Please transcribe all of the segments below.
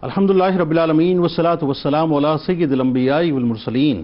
الحمدللہ رب العالمین والصلاة والسلام علی سید الانبیاء والمرسلین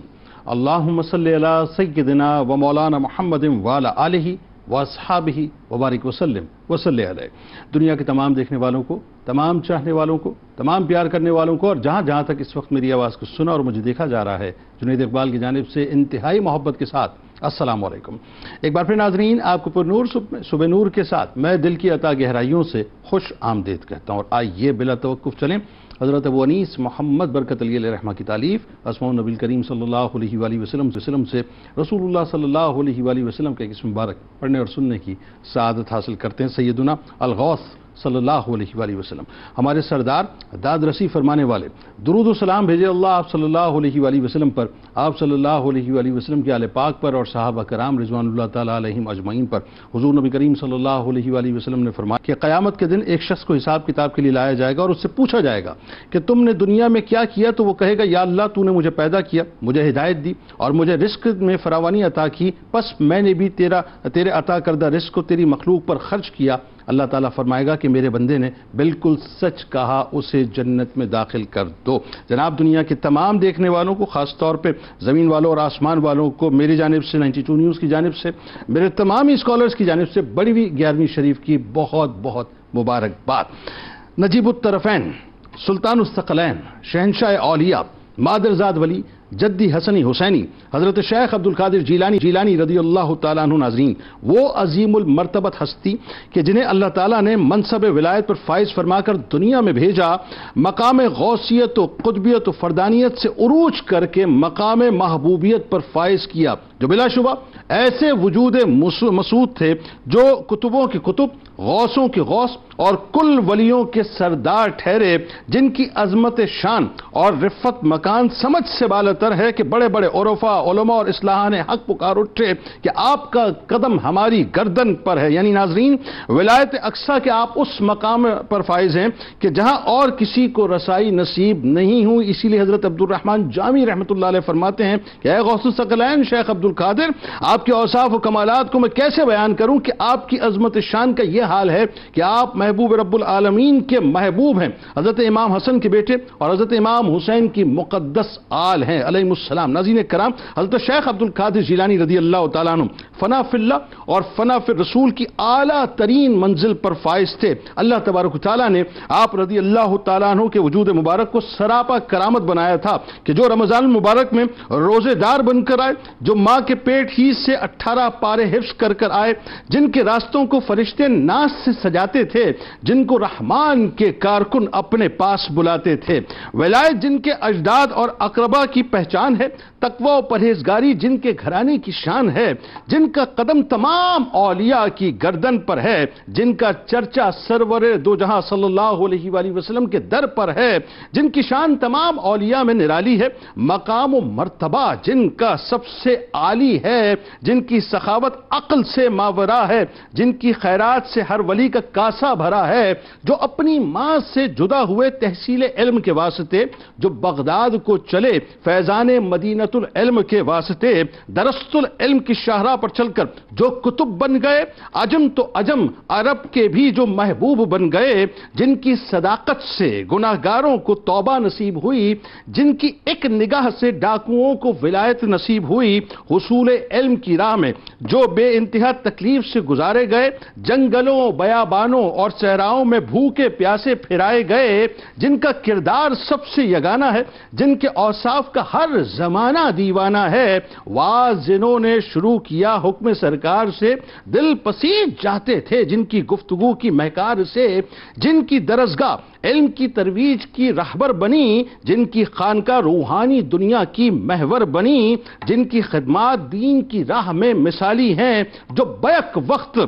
اللہم صلی علی سیدنا و مولانا محمد وعلی آلہ واصحابہ وبارک وسلم وصلی علیہ۔ دنیا کے تمام دیکھنے والوں کو، تمام چاہنے والوں کو، تمام پیار کرنے والوں کو، اور جہاں جہاں تک اس وقت میری آواز کو سنا اور مجھے دیکھا جا رہا ہے، جنید اقبال کی جانب سے انتہائی محبت کے ساتھ السلام علیکم۔ ایک بار پھر ناظرین، آپ کو پر نور صبح نور کے ساتھ میں دل کی عطا گہرائیوں سے خوش آمدید کہتا ہوں، اور آئیے بلا توقف چلیں حضرت ابو انیس محمد برکت علیہ رحمہ کی تالیف اسماء النبی کریم صلی اللہ علیہ وآلہ وسلم سے رسول اللہ صلی اللہ علیہ وآلہ وسلم کے اسم مبارک پڑھنے اور سننے کی سعادت حاصل کرتے ہیں۔ سیدنا الغوث صلی اللہ علیہ وآلہ وسلم، ہمارے سردار، داد رسی فرمانے والے، درود و سلام بھیجے اللہ آپ صلی اللہ علیہ وآلہ وسلم پر، آپ صلی اللہ علیہ وآلہ وسلم کے آل پاک پر اور صحابہ کرام رضوان اللہ تعالیٰ علیہم اجمعین پر۔ حضور نبی کریم صلی اللہ علیہ وآلہ وسلم نے فرمایا کہ قیامت کے دن ایک شخص کو حساب کتاب کے لیے لایا جائے گا اور اس سے پوچھا جائے گا کہ تم نے دنیا میں کیا کیا، تو وہ کہے گا یا اللہ تو نے مجھے پیدا کیا، مجھے ہدایت دی اور مجھے رزق میں فراوانی عطا کی، بس میں نے بھی تیرے عطا کردہ رزق کو تیری مخلوق پر خرچ کیا۔ اللہ تعالیٰ فرمائے گا کہ میرے بندے نے بالکل سچ کہا، اسے جنت میں داخل کر دو۔ جناب، دنیا کے تمام دیکھنے والوں کو، خاص طور پہ زمین والوں اور آسمان والوں کو میری جانب سے، 92 نیوز کی جانب سے، میرے تمام اسکالرز کی جانب سے بڑی ہوئی 11ویں شریف کی بہت بہت مبارکباد۔ نجیب الطرفین، سلطان الثقلین، شہنشاہ اولیاء، مادرزاد ولی، جدی حسنی حسینی، حضرت شیخ عبدالقادر جیلانی رضی اللہ تعالیٰ عنہ ناظرین، وہ عظیم المرتبت ہستی کہ جنہیں اللہ تعالیٰ نے منصب ولایت پر فائز فرما کر دنیا میں بھیجا، مقام غوثیت و قطبیت و فردانیت سے عروج کر کے مقام محبوبیت پر فائز کیا، جو بلا شبہ ایسے وجود مسعود تھے جو کتبوں کے کتب، غوثوں کے غوث اور کل ولیوں کے سردار ٹھہرے، جن کی عظمت شان اور رفت مکان سمجھ سے بالاتر ہے کہ بڑے بڑے عرفاء، علماء اور اصلاحان حق پکار اٹھے کہ آپ کا قدم ہماری گردن پر ہے۔ یعنی ناظرین، ولایت اقصیٰ کے آپ اس مقام پر فائز ہیں کہ جہاں اور کسی کو رسائی نصیب نہیں ہوئی۔ اسی لیے حضرت عبدالرحمن جامی رحمۃ اللہ علیہ فرماتے ہیں کہ اے غوث الثقلین شیخ عبدالقادر، آپ کے اوصاف و کمالات کو میں کیسے بیان کروں کہ آپ کی عظمت شان کا یہ حال ہے کہ آپ محبوب رب العالمین کے محبوب ہیں، حضرت امام حسن کے بیٹے اور حضرت امام حسین کی مقدس آل ہیں علیہم السلام۔ ناظرین کرام، حضرت شیخ عبدالقادر جیلانی رضی اللہ تعالیٰ عنہ فنا فی اللہ اور فنا فی الرسول کی اعلیٰ ترین منزل پر فائز تھے۔ اللہ تبارک و تعالیٰ نے آپ رضی اللہ تعالیٰ عنہ کے وجود مبارک کو سراپا کرامت بنایا تھا کہ جو رمضان المبارک میں روزے دار بن کر آئے، جو ماں کے پیٹ ہی سے 18 پارے حفظ کر آئے، جن کے راستوں کو فرشتے ناز سے سجاتے تھے، جن کو رحمان کے کارکن اپنے پاس بلاتے تھے، ولایت جن کے اجداد اور اقربا کی پہچان ہے، تقوی و پرہیزگاری جن کے گھرانے کی شان ہے، جن کا قدم تمام اولیاء کی گردن پر ہے، جن کا چرچا سرور دو جہاں صلی اللہ علیہ وآلہ وسلم کے در پر ہے، جن کی شان تمام اولیاء میں نرالی ہے، مقام و مرتبہ جن کا سب سے عالی ہے، جن کی سخاوت عقل سے ماورا ہے، جن کی خیرات سے ہر ولی کا کاسا بھرا ہے، جو اپنی ماں سے جدا ہوئے تحصیل علم کے واسطے، جو بغداد کو چلے فیضان مدینۃ العلم کے واسطے، درست العلم کی شاہراہ پر چل کر جو کتب بن گئے، عجم تو عجم عرب کے بھی جو محبوب بن گئے، جن کی صداقت سے گناہگاروں کو توبہ نصیب ہوئی، جن کی ایک نگاہ سے ڈاکوؤں کو ولایت نصیب ہوئی، حصول علم کی راہ میں جو بے انتہا تکلیف سے گزارے گئے، جنگلوں، بیابانوں اور صحراؤں میں بھوکے پیاسے پھرائے گئے، جن کا کردار سب سے یگانہ ہے، جن کے اوصاف کا ہر زمانہ دیوانہ ہے، واز جنہوں نے شروع کیا حکم سرکار سے، دل پسیج جاتے تھے جن کی گفتگو کی مہکار سے، جن کی درسگاہ علم کی ترویج کی رہبر بنی، جن کی خانقاہ روحانی دنیا کی محور بنی، جن کی خدمات دین کی راہ میں مثالی ہیں، جو بیک وقت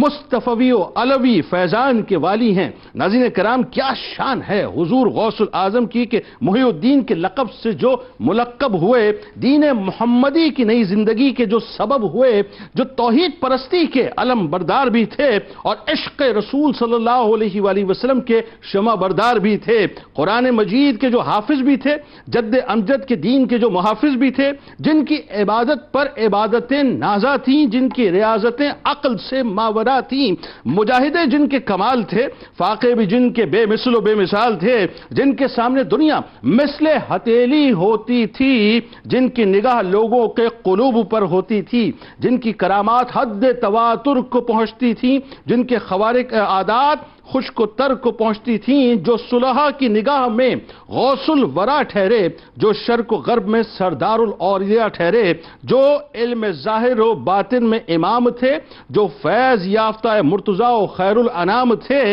مصطفی و علوی فیضان کے والی ہیں۔ ناظرین کرام، کیا شان ہے حضور غوث الاعظم کی کہ محی الدین کے لقب سے جو ملقب ہوئے، دین محمدی کی نئی زندگی کے جو سبب ہوئے، جو توحید پرستی کے علم بردار بھی تھے اور عشق رسول صلی اللہ علیہ وآلہ وسلم کے شمع بردار بھی تھے، قرآن مجید کے جو حافظ بھی تھے، جد امجد کے دین کے جو محافظ بھی تھے، جن کی عبادت پر عبادتیں نازا تھیں، جن کی ریاضتیں عقل سے ماورا تھیں، مجاہدے جن کے کمال تھے، فاقے بھی جن کے بے مثل و بے مثال تھے، جن کے سامنے دنیا مثل ہتھیلی ہوتی تھی، جن کی نگاہ لوگوں کے قلوب پر ہوتی تھی، جن کی کرامات حد تواتر کو پہنچتی تھیں، جن کے خوارق عادات خشک و تر کو پہنچتی تھیں، جو صلحاء کی نگاہ میں غوث الورا ٹھہرے، جو شرق و غرب میں سردار الاولیاء ٹھہرے، جو علم ظاہر و باطن میں امام تھے، جو فیض یافتہ مرتضیٰ و خیر الانام تھے،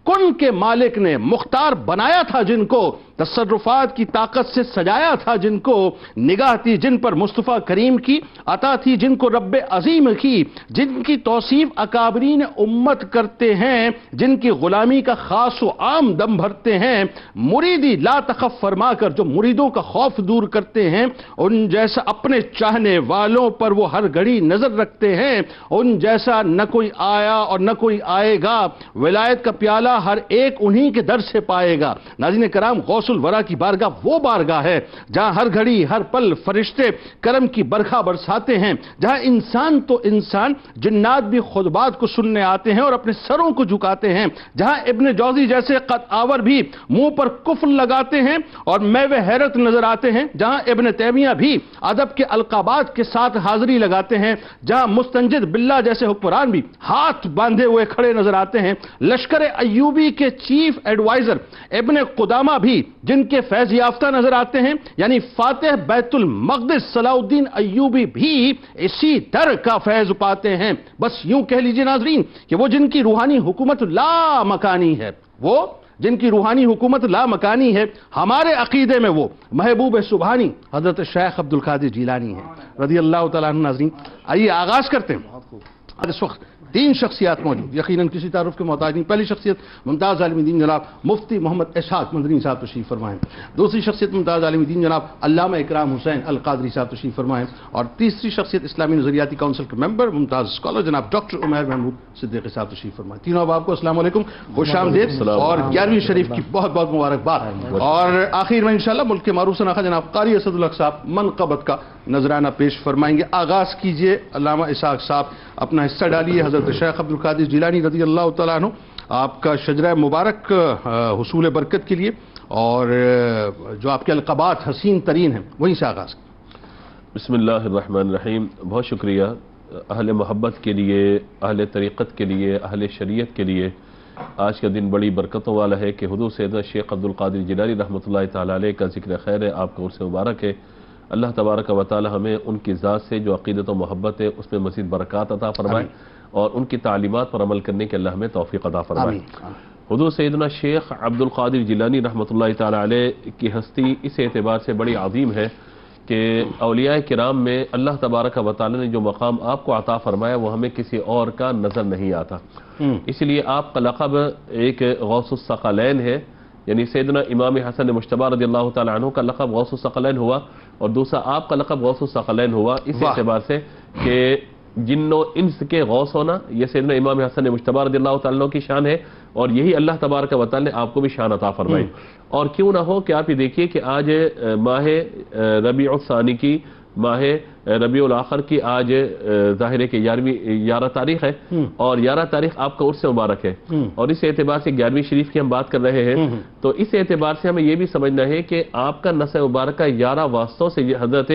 کن کے مالک نے مختار بنایا تھا جن کو، تصرفات کی طاقت سے سجایا تھا جن کو، نگاہ تھی جن پر مصطفیٰ کریم کی، عطا تھی جن کو رب عظیم کی، جن کی توصیف اکابرین امت کرتے ہیں، جن کی غلامی کا خاص و عام دم بھرتے ہیں، مریدی لا تخف فرما کر جو مریدوں کا خوف دور کرتے ہیں، ان جیسا اپنے چاہنے والوں پر وہ ہر گھڑی نظر رکھتے ہیں، ان جیسا نہ کوئی آیا اور نہ کوئی آئے گا، ولایت کا پیالہ ہر ایک انہی کے در سے پائے گا۔ ناظرین کرام، غوث الورا کی بارگاہ وہ بارگاہ ہے جہاں ہر گھڑی ہر پل فرشتے کرم کی برکھا برساتے ہیں، جہاں انسان تو انسان، جنات بھی خطبات کو سننے آتے ہیں اور اپنے سروں کو جھکاتے ہیں، جہاں ابن جوزی جیسے قد آور بھی منہ پر کفر لگاتے ہیں اور میوے حیرت نظر آتے ہیں، جہاں ابن تیمیہ بھی ادب کے القابات کے ساتھ حاضری لگاتے ہیں، جہاں مستنجد باللہ جیسے حکمران بھی ہاتھ باندھے ہوئے کھڑے نظر آتے ہیں، لشکر ایوبی کے چیف ایڈوائزر ابن قدامہ بھی جن کے فیض یافتہ نظر آتے ہیں، یعنی فاتح بیت المقدس صلاح الدین ایوبی بھی اسی در کا فیض پاتے ہیں۔ بس یوں کہہ لیجئے ناظرین کہ وہ جن کی روحانی حکومت لا مکانی ہے، وہ جن کی روحانی حکومت لا مکانی ہے، ہمارے عقیدے میں وہ محبوب سبحانی حضرت شیخ عبدالقادر جیلانی ہیں رضی اللہ تعالیٰ عنہ۔ ناظرین آئیے آغاز کرتے ہیں۔ اس وقت تین شخصیات موجود، یقیناً کسی تعارف کے محتاج نہیں۔ پہلی شخصیت ممتاز عالم دین جناب مفتی محمد اسحاق مدنی صاحب تشریف فرمائیں، دوسری شخصیت ممتاز عالم دین جناب علامہ اکرام حسین القادری صاحب تشریف فرمائیں، اور تیسری شخصیت اسلامی نظریاتی کونسل کے ممبر ممتاز اسکالر جناب ڈاکٹر عمیر محمود صدیقی صاحب تشریف فرمائیں۔ تینوں اب آپ کو السلام علیکم، خوش آمدید اور 11ویں شریف کی بہت بہت مبارکباد۔ اور آخر میں انشاءاللہ ملک کے معروف شناخت جناب قاری اسد الحق صاحب منقبت کا نذرانہ پیش فرمائیں گے۔ آغاز کیجئے، علامہ اسحاق صاحب اپنا حصہ ڈالیے۔ حضرت شیخ عبدالقادر جیلانی رضی اللہ تعالیٰ عنہ، آپ کا شجرہ مبارک حصول برکت کے لیے اور جو آپ کے القابات حسین ترین ہیں وہیں سے آغاز۔ بسم اللہ الرحمن الرحیم۔ بہت شکریہ اہل محبت کے لیے، اہل طریقت کے لیے، اہل شریعت کے لیے۔ آج کا دن بڑی برکتوں والا ہے کہ حضور سیدنا شیخ عبدالقادر جیلانی رحمۃ اللہ تعالیٰ علیہ کا ذکر خیر ہے، آپ کا عرس مبارک ہے۔ اللہ تبارک و تعالی ہمیں ان کی ذات سے جو عقیدت و محبت ہے اس میں مزید برکات عطا فرمائے اور ان کی تعلیمات پر عمل کرنے کے اللہ ہمیں توفیق عطا فرمائے۔ حضور سیدنا شیخ عبدالقادر جیلانی رحمۃ اللہ تعالی علیہ کی ہستی اس اعتبار سے بڑی عظیم ہے کہ اولیاء کرام میں اللہ تبارک و تعالی نے جو مقام آپ کو عطا فرمایا وہ ہمیں کسی اور کا نظر نہیں آتا، اس لیے آپ کا لقب ایک غوث الثقلین ہے، یعنی سیدنا امام حسن مجتبی رضی اللہ تعالیٰ عنہ کا لقب غوث الثقلین ہوا اور دوسرا آپ کا لقب غوث الثقلین ہوا، اس اعتبار سے کہ جن و انس کے غوث ہونا یہ سیدنا امام حسن مجتبی رضی اللہ تعالیٰ عنہ کی شان ہے، اور یہی اللہ تبارک و تعالیٰ نے آپ کو بھی شان عطا فرمائی۔ اور کیوں نہ ہو کہ آپ یہ دیکھیے کہ آج ماہ ربیع الثانی کی، ماہ ربیع الاخر کی آج ظاہر ہے کہ 11 تاریخ ہے، اور 11 تاریخ آپ کا عرس مبارک ہے، اور اس اعتبار سے 11ویں شریف کی ہم بات کر رہے ہیں، تو اس اعتبار سے ہمیں یہ بھی سمجھنا ہے کہ آپ کا نسل مبارکہ 11 واسطوں سے حضرت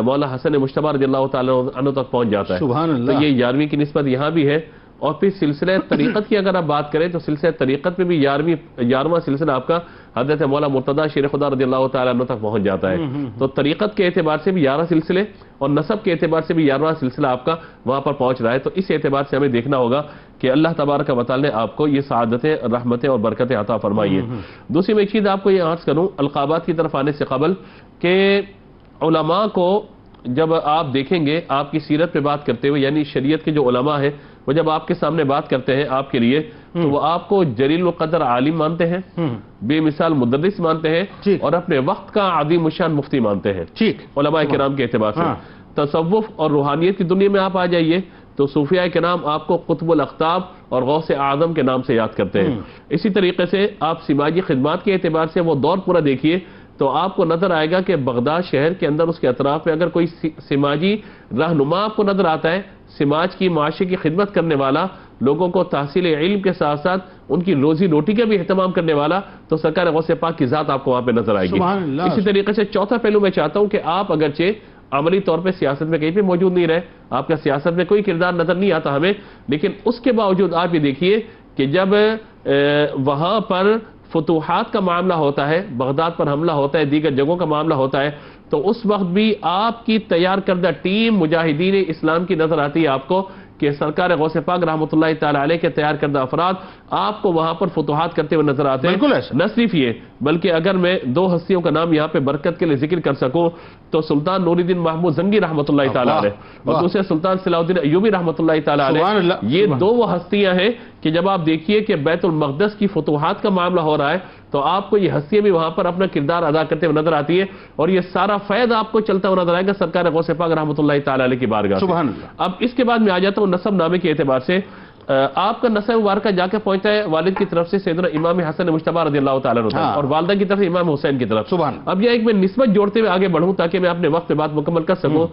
مولا حسن مجتبی رضی اللہ تعالیٰ عنہ تک پہنچ جاتا ہے۔ سبحان اللہ۔ تو یہ 11ویں کی نسبت یہاں بھی ہے، اور پھر سلسلہ طریقت کی اگر آپ بات کریں تو سلسلہ طریقت میں بھی 11واں سلسلہ آپ کا حضرت مولا مرتضیٰ شیر خدا رضی اللہ تعالیٰ عنہ تک پہنچ جاتا ہے۔ تو طریقت کے اعتبار سے بھی 11 سلسلے اور نسب کے اعتبار سے بھی 11واں سلسلہ آپ کا وہاں پر پہنچ رہا ہے، تو اس اعتبار سے ہمیں دیکھنا ہوگا کہ اللہ تبارک و تعالیٰ نے آپ کو یہ سعادتیں، رحمتیں اور برکتیں عطا فرمائی ہیں۔ دوسری میں ایک چیز آپ کو یہ عرض کروں القابات کی طرف آنے سے قبل کہ علماء کو جب آپ دیکھیں گے آپ کی سیرت پہ بات کرتے ہوئے، یعنی شریعت کے جو علماء ہیں وہ جب آپ کے سامنے بات کرتے ہیں آپ کے لیے تو وہ آپ کو جلیل القدر عالم مانتے ہیں، بے مثال مدرس مانتے ہیں، اور اپنے وقت کا عظیم الشان مفتی مانتے ہیں علماء کرام کے اعتبار سے۔ تصوف اور روحانیت کی دنیا میں آپ آ جائیے تو صوفیاء کے نام آپ کو قطب الاقطاب اور غوث اعظم کے نام سے یاد کرتے ہیں. اسی طریقے سے آپ سماجی خدمات کے اعتبار سے وہ دور پورا دیکھیے تو آپ کو نظر آئے گا کہ بغداد شہر کے اندر اس کے اطراف میں اگر کوئی سماجی رہنما آپ کو نظر آتا ہے، سماج کی معاشرے کی خدمت کرنے والا، لوگوں کو تحصیل علم کے ساتھ ساتھ ان کی روزی روٹی کا بھی اہتمام کرنے والا، تو سرکار غوث پاک کی ذات آپ کو وہاں پہ نظر آئے گی. سبحان اللہ. اسی طریقے سے چوتھا پہلو میں چاہتا ہوں کہ آپ اگرچہ عملی طور پہ سیاست میں کہیں پہ موجود نہیں رہے، آپ کا سیاست میں کوئی کردار نظر نہیں آتا ہمیں، لیکن اس کے باوجود آپ یہ دیکھیے کہ جب وہاں پر فتوحات کا معاملہ ہوتا ہے، بغداد پر حملہ ہوتا ہے، دیگر جگہوں کا معاملہ ہوتا ہے، تو اس وقت بھی آپ کی تیار کردہ ٹیم مجاہدین اسلام کی نظر آتی ہے آپ کو کہ سرکار غوث پاک رحمۃ اللہ تعالی علیہ کے تیار کردہ افراد آپ کو وہاں پر فتوحات کرتے ہوئے نظر آتے ہیں. بالکل ایسا. نہ صرف یہ بلکہ اگر میں دو ہستیوں کا نام یہاں پہ برکت کے لیے ذکر کر سکوں تو سلطان نور الدین محمود زنگی رحمۃ اللہ تعالی علیہ اور دوسرے سلطان صلاح الدین ایوبی رحمۃ اللہ تعالی علیہ، یہ دو وہ ہستیاں ہیں کہ جب آپ دیکھیے کہ بیت المقدس کی فتوحات کا معاملہ ہو رہا ہے تو آپ کو یہ ہستیاں بھی وہاں پر اپنا کردار ادا کرتے ہوئے نظر آتی ہے، اور یہ سارا فیض آپ کو چلتا ہوا نظر آئے گا سرکار غوث پاک رحمۃ اللہ تعالی علیہ کی بارگاہ سے. سبحان اللہ. اب اس کے بعد میں آ جاتا ہوں نسب نامے کے اعتبار سے. آپ کا نسب مبارکہ جا کے پہنچتا ہے والد کی طرف سے سیدنا امام حسن مجتبی رضی اللہ تعالیٰ عنہ اور والدہ کی طرف سے امام حسین کی طرف. اب یہ ایک میں نسبت جوڑتے ہوئے آگے بڑھوں تاکہ میں اپنے وقت پہ بات مکمل کر سکوں.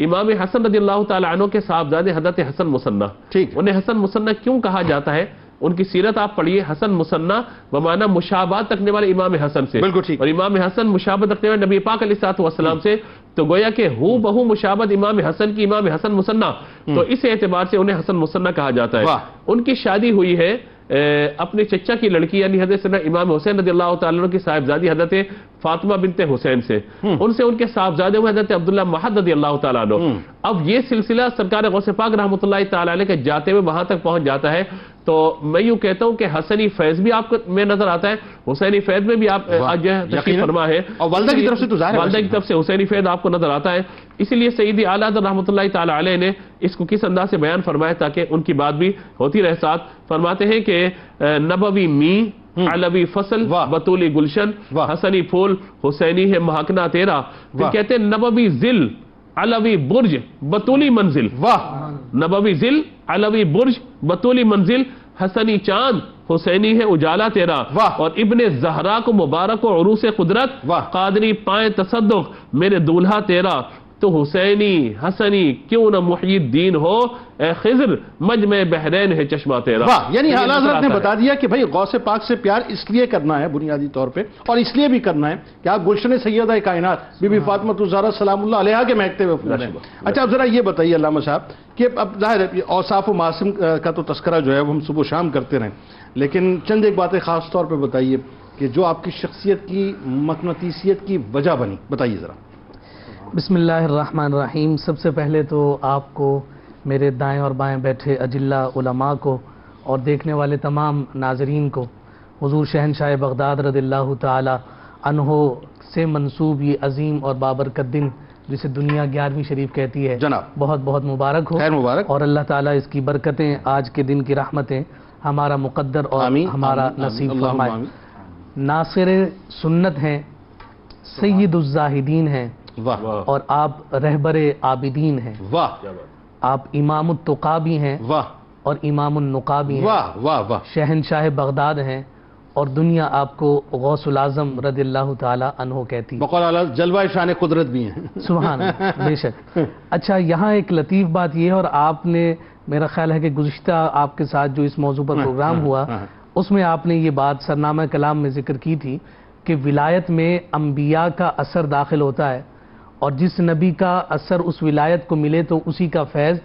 امام حسن رضی اللہ تعالیٰ عنہ کے صاحبزادے حضرت حسن مصنع، انہیں حسن مصنع کیوں کہا جاتا ہے؟ ان کی سیرت آپ پڑھیے، حسن مصنع بمعنی مشابہت رکھنے والے امام حسن سے، اور امام حسن مشابہت رکھنے والے نبی پاک علیہ الصلوۃ والسلام سے، تو گویا کہ ہو بہو مشابہت امام حسن کی امام حسن مصنع، تو اس اعتبار سے انہیں حسن مصنع کہا جاتا ہے. ان کی شادی ہوئی ہے اپنے چچا کی لڑکی یعنی حضرت امام حسین رضی اللہ تعالیٰ عنہ کی صاحبزادی حضرت فاطمہ بنت حسین سے، ان سے ان کے صاحبزادے ہوئے حضرت عبداللہ محد رضی اللہ تعالیٰ عنہ. اب یہ سلسلہ سرکار غوث پاک رحمۃ اللہ تعالیٰ علیہ کے جاتے ہوئے وہاں تک پہنچ جاتا ہے. تو میں یوں کہتا ہوں کہ حسنی فیض بھی آپ میں نظر آتا ہے، حسینی فیض میں بھی آپ آج تشریف فرما ہے، اور والدہ کی طرف سے تو ظاہر ہے والدہ کی طرف سے حسینی فیض آپ کو نظر آتا ہے. اسی لیے سیدی اعلیٰ حضرت رحمۃ اللہ تعالیٰ علیہ نے اس کو کس انداز سے بیان فرمایا تاکہ ان کی بات بھی ہوتی رہے ساتھ. فرماتے ہیں کہ نبوی می علوی فصل بطولی گلشن، حسنی پھول حسینی ہے مہکنا تیرا. پھر کہتے ہیں نبوی ذل علوی برج بطولی منزل، نبوی ذل علوی برج بطولی منزل، حسنی چاند حسینی ہے اجالا تیرا. اور ابن زہرا کو مبارک و عروس قدرت، قادری پائیں تصدق میرے دولہا تیرا. تو حسینی حسنی کیوں نہ محی الدین ہو، اے خضر مجمع بحرین ہے چشمہ تیرا. یعنی اعلیٰ حضرت نے بتا دیا کہ بھائی غوث پاک سے پیار اس لیے کرنا ہے بنیادی طور پہ، اور اس لیے بھی کرنا ہے کہ آپ گلشن سیدہ کائنات بی بی فاطمہ الزہرا سلام اللہ علیہا کے مہکتے ہوئے پھول ہیں. اچھا اب ذرا یہ بتائیے علامہ صاحب کہ اب ظاہر ہے اوصاف و معاصم کا تو تذکرہ جو ہے وہ ہم صبح و شام کرتے رہیں، لیکن چند ایک باتیں خاص طور پہ بتائیے کہ جو آپ کی شخصیت کی مقناطیسیت کی وجہ بنی، بتائیے ذرا. بسم اللہ الرحمن الرحیم. سب سے پہلے تو آپ کو، میرے دائیں اور بائیں بیٹھے اجلہ علماء کو اور دیکھنے والے تمام ناظرین کو حضور شہنشاہ بغداد رضی اللہ تعالی عنہ سے منسوب یہ عظیم اور بابرکت دن جسے دنیا 11ویں شریف کہتی ہے جناب بہت بہت مبارک ہو. خیر مبارک. اور اللہ تعالیٰ اس کی برکتیں، آج کے دن کی رحمتیں ہمارا مقدر اور ہمارا نصیب فرمائے. ناصر سنت ہیں، سید الزاہدین ہیں، اور آپ رہبر عابدین ہیں، آپ امام التقا بھی ہیں اور امام النقا بھی ہیں، شہنشاہ بغداد ہیں، اور دنیا آپ کو غوث العظم رضی اللہ تعالی عنہ کہتی ہے. بقول اعلیٰ جلوہ شان قدرت بھی ہیں. سبحان اللہ، بے شک. اچھا یہاں ایک لطیف بات یہ ہے، اور آپ نے میرا خیال ہے کہ گزشتہ آپ کے ساتھ جو اس موضوع پر پروگرام ہوا اس میں آپ نے یہ بات سرنامہ کلام میں ذکر کی تھی کہ ولایت میں انبیاء کا اثر داخل ہوتا ہے، اور جس نبی کا اثر اس ولایت کو ملے تو اسی کا فیض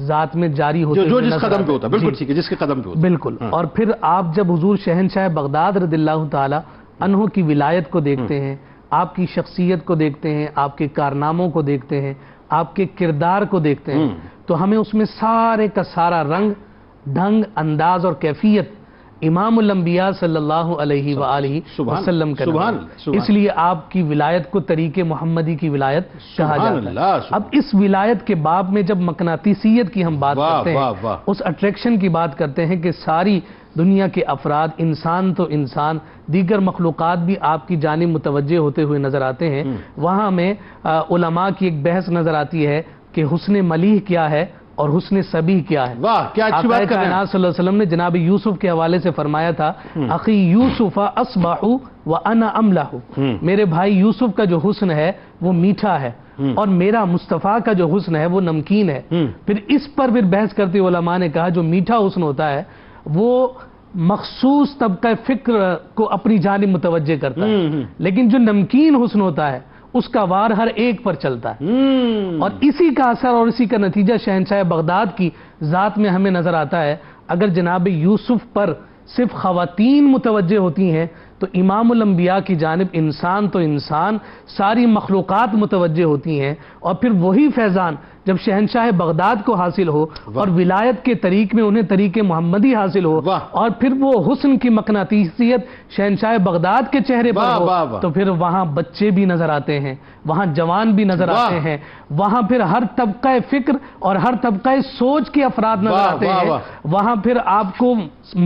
ذات میں جاری ہوتا ہے، جو جس قدم پہ ہوتا ہے. بالکل ٹھیک ہے، جس کے قدم پہ ہوتا ہے. بالکل. اور پھر آپ جب حضور شہنشاہ بغداد رضی اللہ تعالی عنہ کی ولایت کو دیکھتے ہیں، آپ کی شخصیت کو دیکھتے ہیں، آپ کے کارناموں کو دیکھتے ہیں، آپ کے کردار کو دیکھتے ہیں، تو ہمیں اس میں سارے کا سارا رنگ، ڈھنگ، انداز اور کیفیت امام الانبیاء صلی اللہ علیہ وآلہ وسلم کا اس لیے آپ کی ولایت کو طریق محمدی کی ولایت کہا جاتا ہے. اب اس ولایت کے باب میں جب مقناطیسیت کی ہم بات کرتے ہیں، اس اٹریکشن کی بات کرتے ہیں کہ ساری دنیا کے افراد، انسان تو انسان، دیگر مخلوقات بھی آپ کی جانب متوجہ ہوتے ہوئے نظر آتے ہیں. وہاں میں علماء کی ایک بحث نظر آتی ہے کہ حسن ملیح کیا ہے اور حسن سبیح کیا ہے. واہ کیا اچھی بات کر رہے ہیں. کائنات صلی اللہ علیہ وسلم نے جناب یوسف کے حوالے سے فرمایا تھا اخی یوسف اصبح وانا املح، میرے بھائی یوسف کا جو حسن ہے وہ میٹھا ہے اور میرا مصطفیٰ کا جو حسن ہے وہ نمکین ہے. پھر اس پر بحث کرتے علماء نے کہا جو میٹھا حسن ہوتا ہے وہ مخصوص طبقہ فکر کو اپنی جانب متوجہ کرتا ہے، لیکن جو نمکین حسن ہوتا ہے اس کا وار ہر ایک پر چلتا ہے. اور اسی کا اثر اور اسی کا نتیجہ شہنشاہ بغداد کی ذات میں ہمیں نظر آتا ہے. اگر جناب یوسف پر صرف خواتین متوجہ ہوتی ہیں تو امام الانبیاء کی جانب انسان تو انسان ساری مخلوقات متوجہ ہوتی ہیں. اور پھر وہی فیضان جب شہنشاہ بغداد کو حاصل ہو اور ولایت کے طریق میں انہیں طریق محمدی حاصل ہو اور پھر وہ حسن کی مقناطیسیت شہنشاہ بغداد کے چہرے پر ہو تو پھر وہاں بچے بھی نظر آتے ہیں، وہاں جوان بھی نظر آتے ہیں، وہاں پھر ہر طبقہ فکر اور ہر طبقہ سوچ کے افراد نظر آتے ہیں. وہاں پھر آپ کو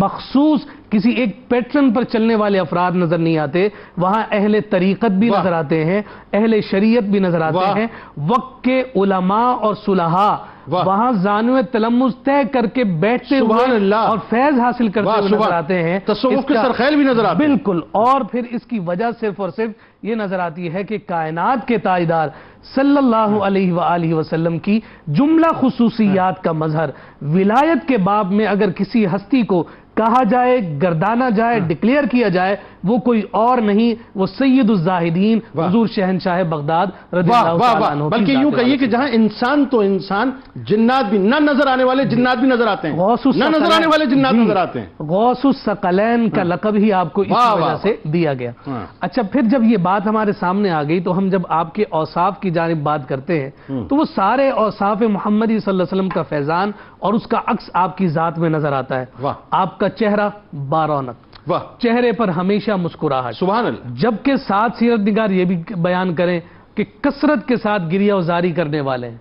مخصوص کسی ایک پیٹرن پر چلنے والے افراد نظر نہیں آتے، وہاں اہل طریقت بھی نظر آتے ہیں، اہل شریعت بھی نظر آتے ہیں، وقت کے علماء اور صلحاء وہاں زانو تلمذ طے کر کے بیٹھتے ہوئے اور فیض حاصل کرتے ہوئے نظر آتے ہیں، تصوف کے سرخیل بھی نظر آتے ہیں. بالکل. اور پھر اس کی وجہ صرف اور صرف یہ نظر آتی ہے کہ کائنات کے تاجدار صلی اللہ علیہ وآلہ وسلم کی جملہ خصوصیات کا مظہر ولایت کے باب میں اگر کسی ہستی کو کہا جائے، گردانا جائے، ڈکلیئر کیا جائے، وہ کوئی اور نہیں، وہ سید الزاہدین حضور شہنشاہ بغداد رضی اللہ تعالیٰ عنہ. بلکہ یوں کہیے کہ جہاں انسان تو انسان، جنات بھی نہ نظر آنے والے جنات بھی نظر آتے ہیں، نہ نظر آنے والے جنات نظر آتے ہیں. غوث الثقلین کا لقب ہی آپ کو اس وجہ سے دیا گیا. اچھا پھر جب یہ بات ہمارے سامنے آ گئی تو ہم جب آپ کے اوصاف کی جانب بات کرتے ہیں تو وہ سارے اوصاف محمدی صلی اللہ علیہ وسلم کا فیضان اور اس کا عکس آپ کی ذات میں نظر آتا ہے. آپ کا چہرہ بارونق، چہرے پر ہمیشہ مسکراہٹ، سبحان اللہ. جبکہ ساتھ سیرت نگار یہ بھی بیان کریں کہ کثرت کے ساتھ گریہ وزاری کرنے والے ہیں.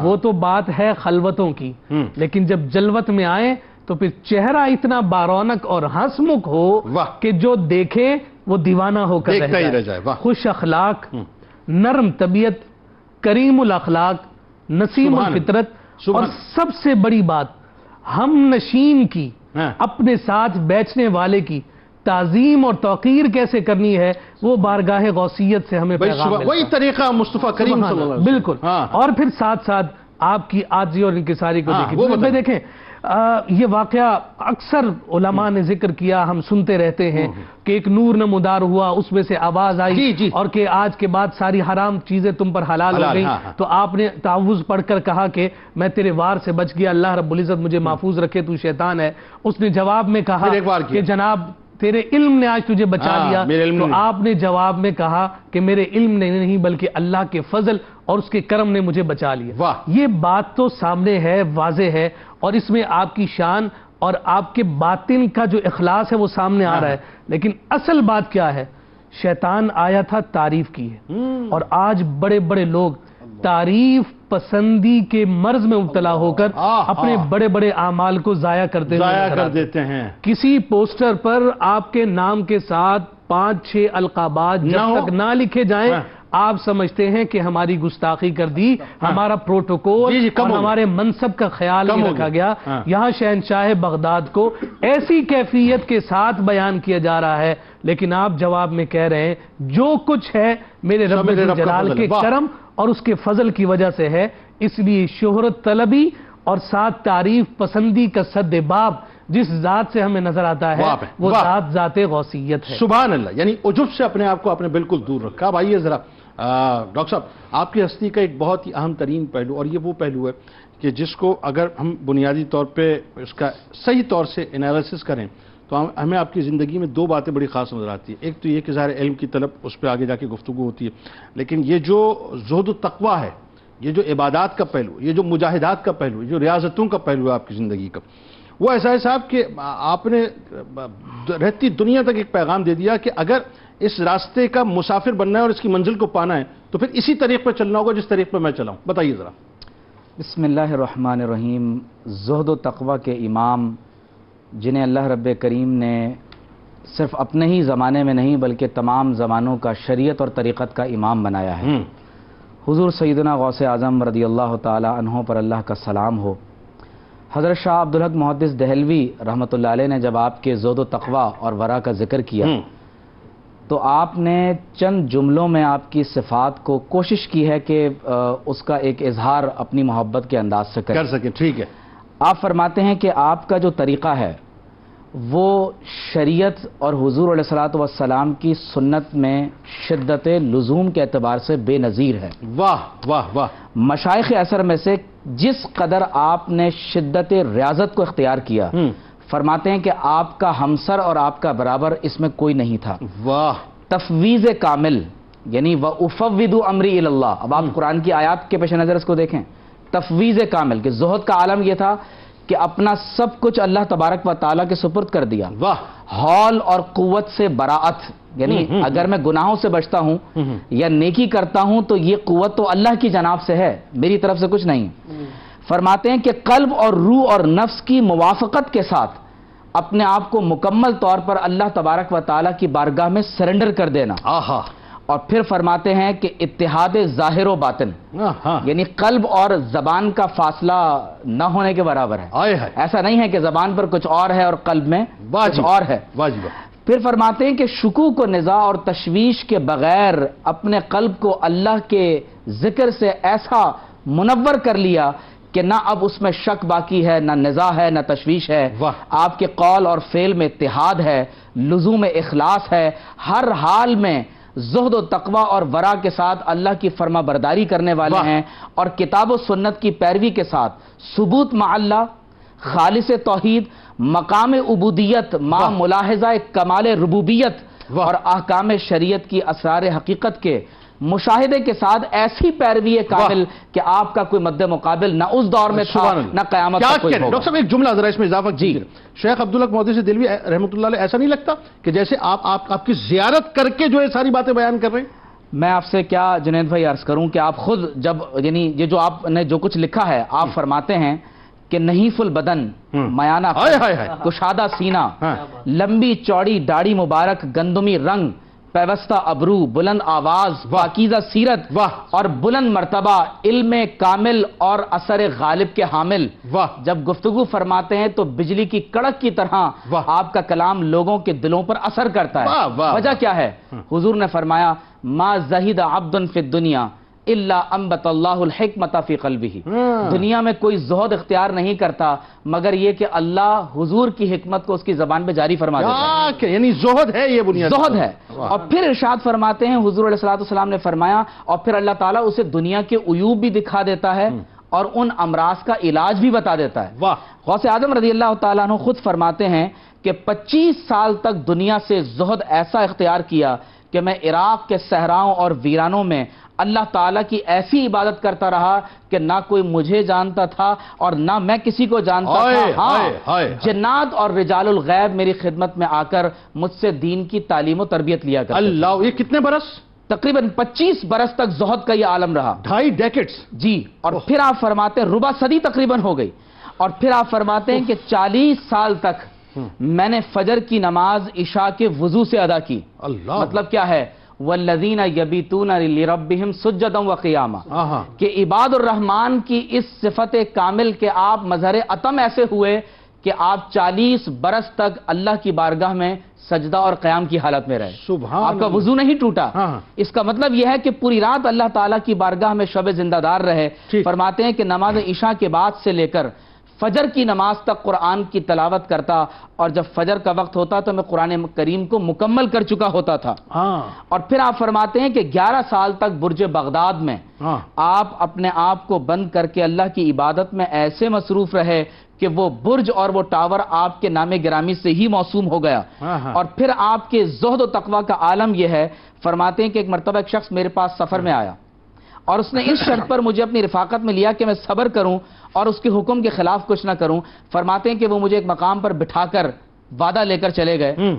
وہ تو بات ہے خلوتوں کی، لیکن جب جلوت میں آئیں تو پھر چہرہ اتنا بارونق اور ہنسمکھ ہو کہ جو دیکھے وہ دیوانہ ہو کر رہ جائے. خوش اخلاق، نرم طبیعت، کریم الاخلاق، نسیم الفطرت، اور سب سے بڑی بات ہم نشین کی، اپنے ساتھ بیٹھنے والے کی تعظیم اور توقیر کیسے کرنی ہے وہ بارگاہ غوثیت سے ہمیں پیغام ملتا ہے. وہی طریقہ مصطفیٰ کریم صلی اللہ علیہ وسلم. بالکل. اور پھر ساتھ ساتھ آپ کی عاجزی اور انکساری کو دیکھیں. یہ واقعہ اکثر علماء نے ذکر کیا، ہم سنتے رہتے ہیں کہ ایک نور نمودار ہوا، اس میں سے آواز آئی اور کہ آج کے بعد ساری حرام چیزیں تم پر حلال ہو گئی. تو آپ نے تعوذ پڑھ کر کہا کہ میں تیرے وار سے بچ گیا، اللہ رب العزت مجھے محفوظ رکھے، تو شیطان ہے. اس نے جواب میں کہا کہ جناب تیرے علم نے آج تجھے بچا لیا. تو آپ نے جواب میں کہا کہ میرے علم نے نہیں بلکہ اللہ کے فضل اور اس کے کرم نے مجھے بچا لیا. یہ بات تو سامنے ہے، واضح ہے، اور اس میں آپ کی شان اور آپ کے باطن کا جو اخلاص ہے وہ سامنے آ رہا ہے. لیکن اصل بات کیا ہے؟ شیطان آیا تھا تعریف کی ہے، اور آج بڑے بڑے لوگ تعریف پسندی کے مرض میں مبتلا ہو کر اپنے بڑے بڑے اعمال کو ضائع کر دیتے ہیں. کسی پوسٹر پر آپ کے نام کے ساتھ 5-6 القابات جب تک نہ لکھے جائیں آپ سمجھتے ہیں کہ ہماری گستاخی کر دی، ہمارا پروٹوکول اور ہمارے منصب کا خیال نہیں رکھا گیا. یہاں شہنشاہ بغداد کو ایسی کیفیت کے ساتھ بیان کیا جا رہا ہے، لیکن آپ جواب میں کہہ رہے ہیں جو کچھ ہے میرے رب جلال کے کرم اور اس کے فضل کی وجہ سے ہے. اس لیے شہرت طلبی اور ساتھ تعریف پسندی کا سد باب جس ذات سے ہمیں نظر آتا ہے وہ ذات ذات غوثیت ہے. سبحان اللہ. یعنی عجب سے اپنے آپ کو آپ نے بالکل دور رکھا. اب آئیے ذرا ڈاکٹر صاحب، آپ کی ہستی کا ایک بہت ہی اہم ترین پہلو، اور یہ وہ پہلو ہے کہ جس کو اگر ہم بنیادی طور پہ اس کا صحیح طور سے انالیسس کریں تو ہمیں آپ کی زندگی میں 2 باتیں بڑی خاص نظر آتی ہیں. ایک تو یہ کہ ظاہر علم کی طلب، اس پہ آگے جا کے گفتگو ہوتی ہے، لیکن یہ جو زہد و تقویٰ ہے، یہ جو عبادات کا پہلو، یہ جو مجاہدات کا پہلو، یہ جو ریاضتوں کا پہلو ہے آپ کی زندگی کا، وہ ایسا ہے صاحب کہ آپ نے رہتی دنیا تک ایک پیغام دے دیا کہ اگر اس راستے کا مسافر بننا ہے اور اس کی منزل کو پانا ہے تو پھر اسی طریق پر چلنا ہوگا جس طریق پر میں چلاؤں. بتائیے ذرا. بسم اللہ الرحمن الرحیم. زہد و تقویٰ کے امام جنہیں اللہ رب کریم نے صرف اپنے ہی زمانے میں نہیں بلکہ تمام زمانوں کا شریعت اور طریقت کا امام بنایا ہے، حضور سیدنا غوث اعظم رضی اللہ تعالی عنہ پر اللہ کا سلام ہو. حضرت شاہ عبدالحق محدث دہلوی رحمۃ اللہ علیہ نے جب آپ کے زہد و تقوی اور ورع کا ذکر کیا تو آپ نے چند جملوں میں آپ کی صفات کو کوشش کی ہے کہ اس کا ایک اظہار اپنی محبت کے انداز سے کر سکیں. ٹھیک ہے. آپ فرماتے ہیں کہ آپ کا جو طریقہ ہے وہ شریعت اور حضور علیہ الصلوۃ والسلام کی سنت میں شدت لزوم کے اعتبار سے بے نظیر ہے. واہ واہ واہ. مشائخ اثر میں سے جس قدر آپ نے شدت ریاضت کو اختیار کیا فرماتے ہیں کہ آپ کا ہمسر اور آپ کا برابر اس میں کوئی نہیں تھا. واہ. تفویض کامل یعنی وَأُفَوِّضُ أَمْرِي إِلَى اللَّهِ. اب آپ قرآن کی آیات کے پیش نظر اس کو دیکھیں. تفویض کامل کہ زہد کا عالم یہ تھا کہ اپنا سب کچھ اللہ تبارک و تعالیٰ کے سپرد کر دیا. واہ. حول اور قوت سے براعت یعنی اگر میں گناہوں سے بچتا ہوں یا نیکی کرتا ہوں تو یہ قوت تو اللہ کی جناب سے ہے، میری طرف سے کچھ نہیں. فرماتے ہیں کہ قلب اور روح اور نفس کی موافقت کے ساتھ اپنے آپ کو مکمل طور پر اللہ تبارک و تعالیٰ کی بارگاہ میں سرنڈر کر دینا. آہا. اور پھر فرماتے ہیں کہ اتحاد ظاہر و باطن یعنی قلب اور زبان کا فاصلہ نہ ہونے کے برابر ہے. ایسا نہیں ہے کہ زبان پر کچھ اور ہے اور قلب میں کچھ اور ہے. پھر فرماتے ہیں کہ شکوک و نزاع اور تشویش کے بغیر اپنے قلب کو اللہ کے ذکر سے ایسا منور کر لیا کہ نہ اب اس میں شک باقی ہے، نہ نزاع ہے، نہ تشویش ہے. آپ کے قول اور فعل میں اتحاد ہے، لزوم اخلاص ہے، ہر حال میں زہد و تقوی اور ورع کے ساتھ اللہ کی فرما برداری کرنے والے ہیں اور کتاب و سنت کی پیروی کے ساتھ ثبوت مع اللہ، خالص توحید، مقام عبودیت مع ملاحظہ کمال ربوبیت اور احکام شریعت کی اسرار حقیقت کے مشاہدے کے ساتھ ایسی پیروی کامل کہ آپ کا کوئی مد مقابل نہ اس دور میں تھا نہ قیامت تک کوئی ہوگا. ڈاکٹر صاحب ایک جملہ ذرا اس میں اضافہ جی. شیخ عبدالحق محدث دہلوی رحمۃ اللہ علیہ ایسا نہیں لگتا کہ جیسے آپ کی زیارت کر کے جو یہ ساری باتیں بیان کر رہے ہیں؟ میں آپ سے کیا جنید بھائی عرض کروں کہ آپ خود جب یعنی یہ جو آپ نے جو کچھ لکھا ہے آپ فرماتے ہیں کہ نحیف البدن، میانہ کشادہ سینہ، لمبی چوڑی داڑھی مبارک، گندمی رنگ، پیوستہ ابرو، بلند آواز، پاکیزہ سیرت اور بلند مرتبہ، علم کامل اور اثر غالب کے حامل. جب گفتگو فرماتے ہیں تو بجلی کی کڑک کی طرح آپ کا کلام لوگوں کے دلوں پر اثر کرتا ہے. وجہ کیا ہے؟ حضور نے فرمایا ما زہد عبد فی الدنیا الا انبت اللہ الحکمت فی قلبہ. دنیا میں کوئی زہد اختیار نہیں کرتا مگر یہ کہ اللہ حضور کی حکمت کو اس کی زبان پہ جاری فرما دیتا ہے. یعنی زہد ہے، یہ بنیاد زہد ہے. اور پھر ارشاد فرماتے ہیں حضور علیہ الصلوۃ نے فرمایا اور پھر اللہ تعالیٰ اسے دنیا کے عیوب بھی دکھا دیتا ہے اور ان امراض کا علاج بھی بتا دیتا ہے. غوث اعظم رضی اللہ تعالیٰ عنہ خود فرماتے ہیں کہ 25 سال تک دنیا سے زہد ایسا اختیار کیا کہ میں عراق کے صحراؤں اور ویرانوں میں اللہ تعالیٰ کی ایسی عبادت کرتا رہا کہ نہ کوئی مجھے جانتا تھا اور نہ میں کسی کو جانتا تھا. ہاں جنات اور رجال الغیب میری خدمت میں آ کر مجھ سے دین کی تعلیم و تربیت لیا کرتے. اللہ. یہ کتنے برس؟ تقریباً 25 برس تک زہد کا یہ عالم رہا. 2.5 ڈیکیڈز. جی. اور پھر آپ فرماتے ہیں ربع صدی تقریباً ہو گئی. اور پھر آپ فرماتے ہیں کہ 40 سال تک میں نے فجر کی نماز عشاء کے وضو سے ادا کی. اللہ. مطلب کیا ہے؟ والذین یبیتون لربہم سجدا وقیاما کہ عباد الرحمن کی اس صفت کامل کے آپ مظہر عتم ایسے ہوئے کہ آپ 40 برس تک اللہ کی بارگاہ میں سجدہ اور قیام کی حالت میں رہے. سبحان. آپ کا وضو نہیں ٹوٹا. اس کا مطلب یہ ہے کہ پوری رات اللہ تعالیٰ کی بارگاہ میں شب زندہ دار رہے. فرماتے ہیں کہ نماز عشاء کے بعد سے لے کر فجر کی نماز تک قرآن کی تلاوت کرتا اور جب فجر کا وقت ہوتا تو میں قرآن کریم کو مکمل کر چکا ہوتا تھا. اور پھر آپ فرماتے ہیں کہ 11 سال تک برج بغداد میں آپ اپنے آپ کو بند کر کے اللہ کی عبادت میں ایسے مصروف رہے کہ وہ برج اور وہ ٹاور آپ کے نام گرامی سے ہی موسوم ہو گیا. اور پھر آپ کے زہد و تقوی کا عالم یہ ہے. فرماتے ہیں کہ ایک مرتبہ ایک شخص میرے پاس سفر میں آیا اور اس نے اس شرط پر مجھے اپنی رفاقت میں لیا کہ میں صبر کروں اور اس کے حکم کے خلاف کچھ نہ کروں. فرماتے ہیں کہ وہ مجھے ایک مقام پر بٹھا کر وعدہ لے کر چلے گئے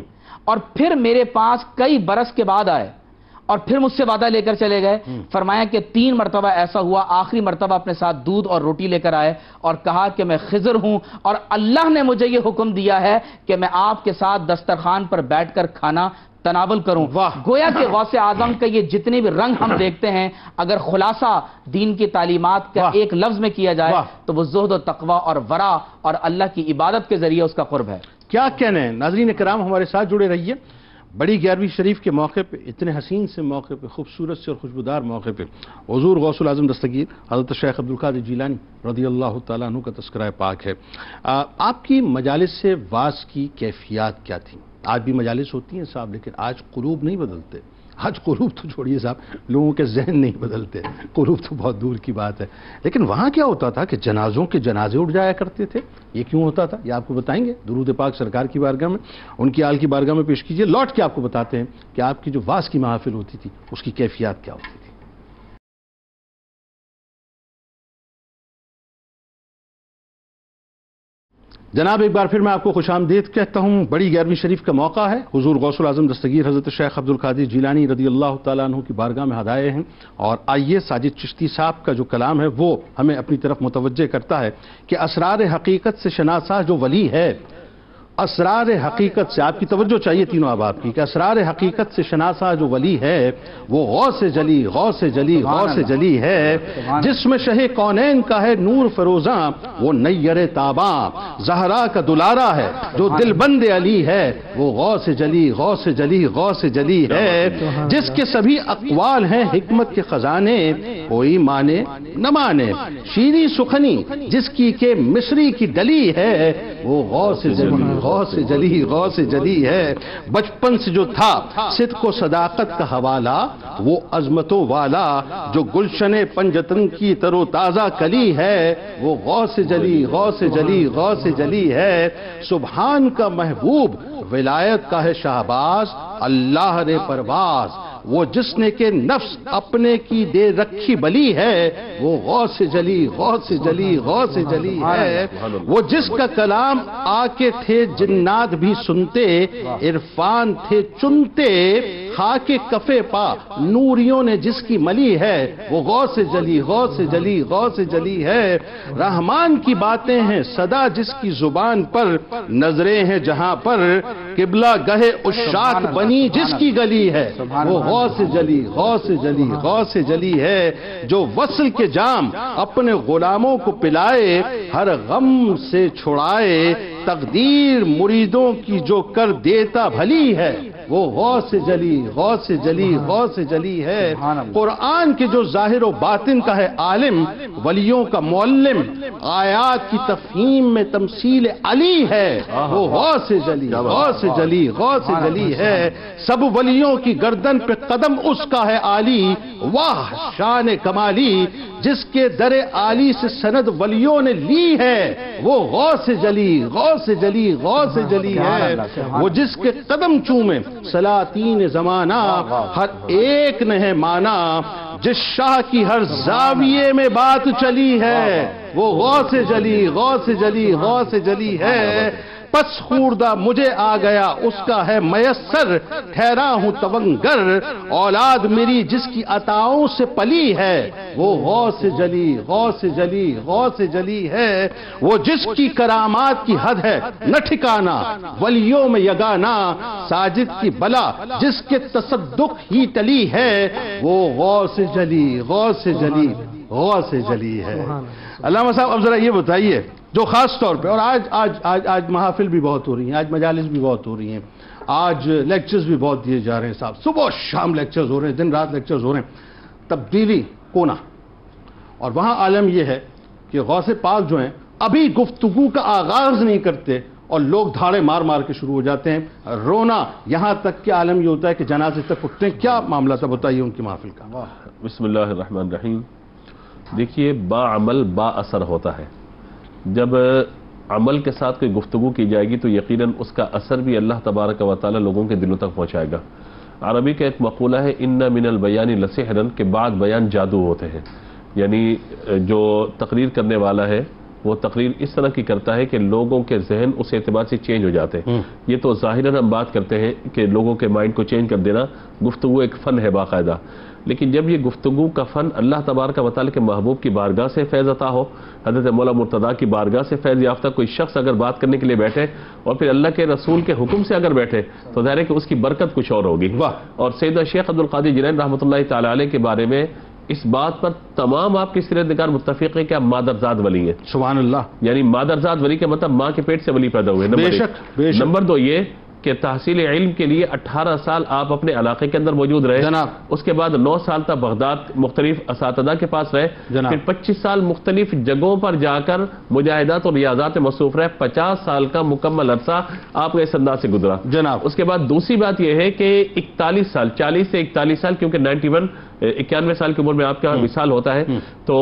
اور پھر میرے پاس کئی برس کے بعد آئے اور پھر مجھ سے وعدہ لے کر چلے گئے. فرمایا کہ 3 مرتبہ ایسا ہوا، آخری مرتبہ اپنے ساتھ دودھ اور روٹی لے کر آئے اور کہا کہ میں خضر ہوں اور اللہ نے مجھے یہ حکم دیا ہے کہ میں آپ کے ساتھ دسترخوان پر بیٹھ کر کھانا تناول کروں. گویا کہ غوث اعظم کا یہ جتنے بھی رنگ ہم دیکھتے ہیں، اگر خلاصہ دین کی تعلیمات کا ایک لفظ میں کیا جائے تو وہ زہد و تقوی اور ورع اور اللہ کی عبادت کے ذریعے اس کا قرب ہے. کیا کہنے ہیں ناظرین کرام، ہمارے ساتھ جڑے رہیے. بڑی 11ویں شریف کے موقع پہ، اتنے حسین سے موقع پہ، خوبصورت سے اور خوشبودار موقع پہ حضور غوث العظم دستگیر حضرت شیخ عبدالقادر جیلانی رضی اللہ تعالیٰ عنہ کا تذکرہ پاک ہے. آپ کی مجالس سے واعظ کی کیفیات کیا تھیں؟ آج بھی مجالس ہوتی ہیں صاحب، لیکن آج قلوب نہیں بدلتے. آج قلوب تو چھوڑیے صاحب، لوگوں کے ذہن نہیں بدلتے، قلوب تو بہت دور کی بات ہے. لیکن وہاں کیا ہوتا تھا کہ جنازوں کے جنازے اٹھ جایا کرتے تھے. یہ کیوں ہوتا تھا یہ آپ کو بتائیں گے. درود پاک سرکار کی بارگاہ میں، ان کی آل کی بارگاہ میں پیش کیجئے. لوٹ کے آپ کو بتاتے ہیں کہ آپ کی جو واعظ کی محافل ہوتی تھی اس کی کیفیات کیا ہوتی تھی. جناب ایک بار پھر میں آپ کو خوش آمدید کہتا ہوں. بڑی 11ویں شریف کا موقع ہے. حضور غوث العظم دستگیر حضرت شیخ عبدالقادر جیلانی رضی اللہ تعالیٰ عنہ کی بارگاہ میں ہدایے ہیں. اور آئیے ساجد چشتی صاحب کا جو کلام ہے وہ ہمیں اپنی طرف متوجہ کرتا ہے کہ اسرار حقیقت سے شناسا جو ولی ہے، اسرار حقیقت سے آپ کی توجہ چاہیے تینوں احباب کی، کہ اسرار حقیقت سے شناسا جو ولی ہے وہ غوث جلی غوث جلی غوث جلی ہے. جس میں شہ کونین کا ہے نور فروزاں وہ نیر تاباں، زہرا کا دلارا ہے جو دل بند علی ہے وہ غوث جلی غوث جلی غوث جلی ہے. جس کے سبھی اقوال ہیں حکمت کے خزانے، کوئی مانے نہ مانے. شیریں سخنی جس کی کہ مصری کی ڈلی ہے وہ غوث جلی غوث جلی غوث جلی ہے. بچپن سے جو تھا صدق و صداقت کا حوالہ وہ عظمتوں والا، جو گلشن پنجتن کی تر و تازہ کلی ہے وہ غوث جلی غوث جلی غوث جلی ہے. سبحان کا محبوب ولایت کا ہے شہباز، اللہ نے پرواز وہ جس نے کہ نفس اپنے کی دے رکھی بلی ہے وہ غوث جلی غوث جلی غوث جلی ہے. وہ جس کا کلام آ کے تھے جنات بھی سنتے، عرفان تھے چنتے، خاک کفے پا نوریوں نے جس کی ملی ہے وہ غوث جلی غوث جلی غوث جلی ہے. رحمان کی باتیں ہیں صدا جس کی زبان پر، نظریں ہیں جہاں پر قبلہ گہے عشاق بنی جس کی گلی ہے وہ غوث جلی غوث جلی غوث جلی ہے. جو وصل کے جام اپنے غلاموں کو پلائے، ہر غم سے چھڑائے، تقدیر مریدوں کی جو کر دیتا بھلی ہے وہ غوث جلی غوث جلی غوث جلی ہے. قرآن کے جو ظاہر و باطن کا ہے عالم، ولیوں کا معلم، آیات کی تفہیم میں تمثیل علی ہے وہ غوث جلی غوث جلی غوث جلی ہے. سب ولیوں کی گردن پہ قدم اس کا ہے عالی، واہ شان کمالی جس کے در عالی سے سند ولیوں نے لی ہے وہ غوث جلی غوث جلی غوث جلی ہے. وہ جس کے قدم چومے سلاطین زمانہ، ہر ایک نے ہے مانا، جس شاہ کی ہر زاویے میں بات چلی ہے وہ غوث جلی غوث جلی غوث جلی ہے. پس خوردہ مجھے آ گیا اس کا ہے میسر، ٹھہرا ہوں تونگر، اولاد میری جس کی عطاؤں سے پلی ہے وہ غوث جلی غوث جلی غوث جلی ہے. وہ جس کی کرامات کی حد ہے نہ ٹھکانا، ولیوں میں یگانا، ساجد کی بلا جس کے تصدق ہی ٹلی ہے وہ غوث جلی غوث جلی غوث جلی ہے. علامہ صاحب اب ذرا یہ بتائیے جو خاص طور پہ، اور آج محافل بھی بہت ہو رہی ہیں، آج مجالس بھی بہت ہو رہی ہیں، آج لیکچرز بھی بہت دیے جا رہے ہیں صاحب، صبح شام لیکچرز ہو رہے ہیں، دن رات لیکچرز ہو رہے ہیں. تبدیلی کونا، اور وہاں عالم یہ ہے کہ غوث پاک جو ہیں ابھی گفتگو کا آغاز نہیں کرتے اور لوگ دھاڑے مار مار کے شروع ہو جاتے ہیں رونا، یہاں تک کہ عالم یہ ہوتا ہے کہ جنازے تک اٹھتے ہیں. کیا معاملہ تھا بتائیے ان کی محفل کا. بسم اللہ الرحمن الرحیم. دیکھیے با عمل با اثر ہوتا ہے. جب عمل کے ساتھ کوئی گفتگو کی جائے گی تو یقیناً اس کا اثر بھی اللہ تبارک و تعالی لوگوں کے دلوں تک پہنچائے گا. عربی کا ایک مقولہ ہے ان من البیان لسحرا، کے بعد بیان جادو ہوتے ہیں. یعنی جو تقریر کرنے والا ہے وہ تقریر اس طرح کی کرتا ہے کہ لوگوں کے ذہن اس اعتبار سے چینج ہو جاتے ہیں. یہ تو ظاہراً ہم بات کرتے ہیں کہ لوگوں کے مائنڈ کو چینج کر دینا، گفتگو ایک فن ہے باقاعدہ، لیکن جب یہ گفتگو کا فن اللہ تبارک و تعالی کے محبوب کی بارگاہ سے فیض عطا ہو، حضرت مولا مرتضیٰ کی بارگاہ سے فیض یافتہ کوئی شخص اگر بات کرنے کے لیے بیٹھے اور پھر اللہ کے رسول کے حکم سے اگر بیٹھے تو ظاہر ہے کہ اس کی برکت کچھ اور ہوگی. اور سیدنا شیخ عبدالقادر جیلانی رحمۃ اللہ تعالی علیہ کے بارے میں اس بات پر تمام آپ کی سیرت نگار متفق ہیں کہ آپ مادرزاد ولی ہیں. سبحان اللہ. یعنی مادرزاد ولی کا مطلب ماں کے پیٹ سے ولی پیدا ہوئے. بے شک بے شک. نمبر 2 یہ کہ تحصیل علم کے لیے 18 سال آپ اپنے علاقے کے اندر موجود رہے جناب. اس کے بعد 9 سال تک بغداد مختلف اساتذہ کے پاس رہے جناب. پھر 25 سال مختلف جگہوں پر جا کر مجاہدات اور ریاضات میں مصروف رہے. 50 سال کا مکمل عرصہ آپ نے اس انداز سے گزرا جناب. اس کے بعد دوسری بات یہ ہے کہ 41 سال 40 سے 41 سال کیونکہ 91 سال کی عمر میں آپ کا وصال ہوتا ہے تو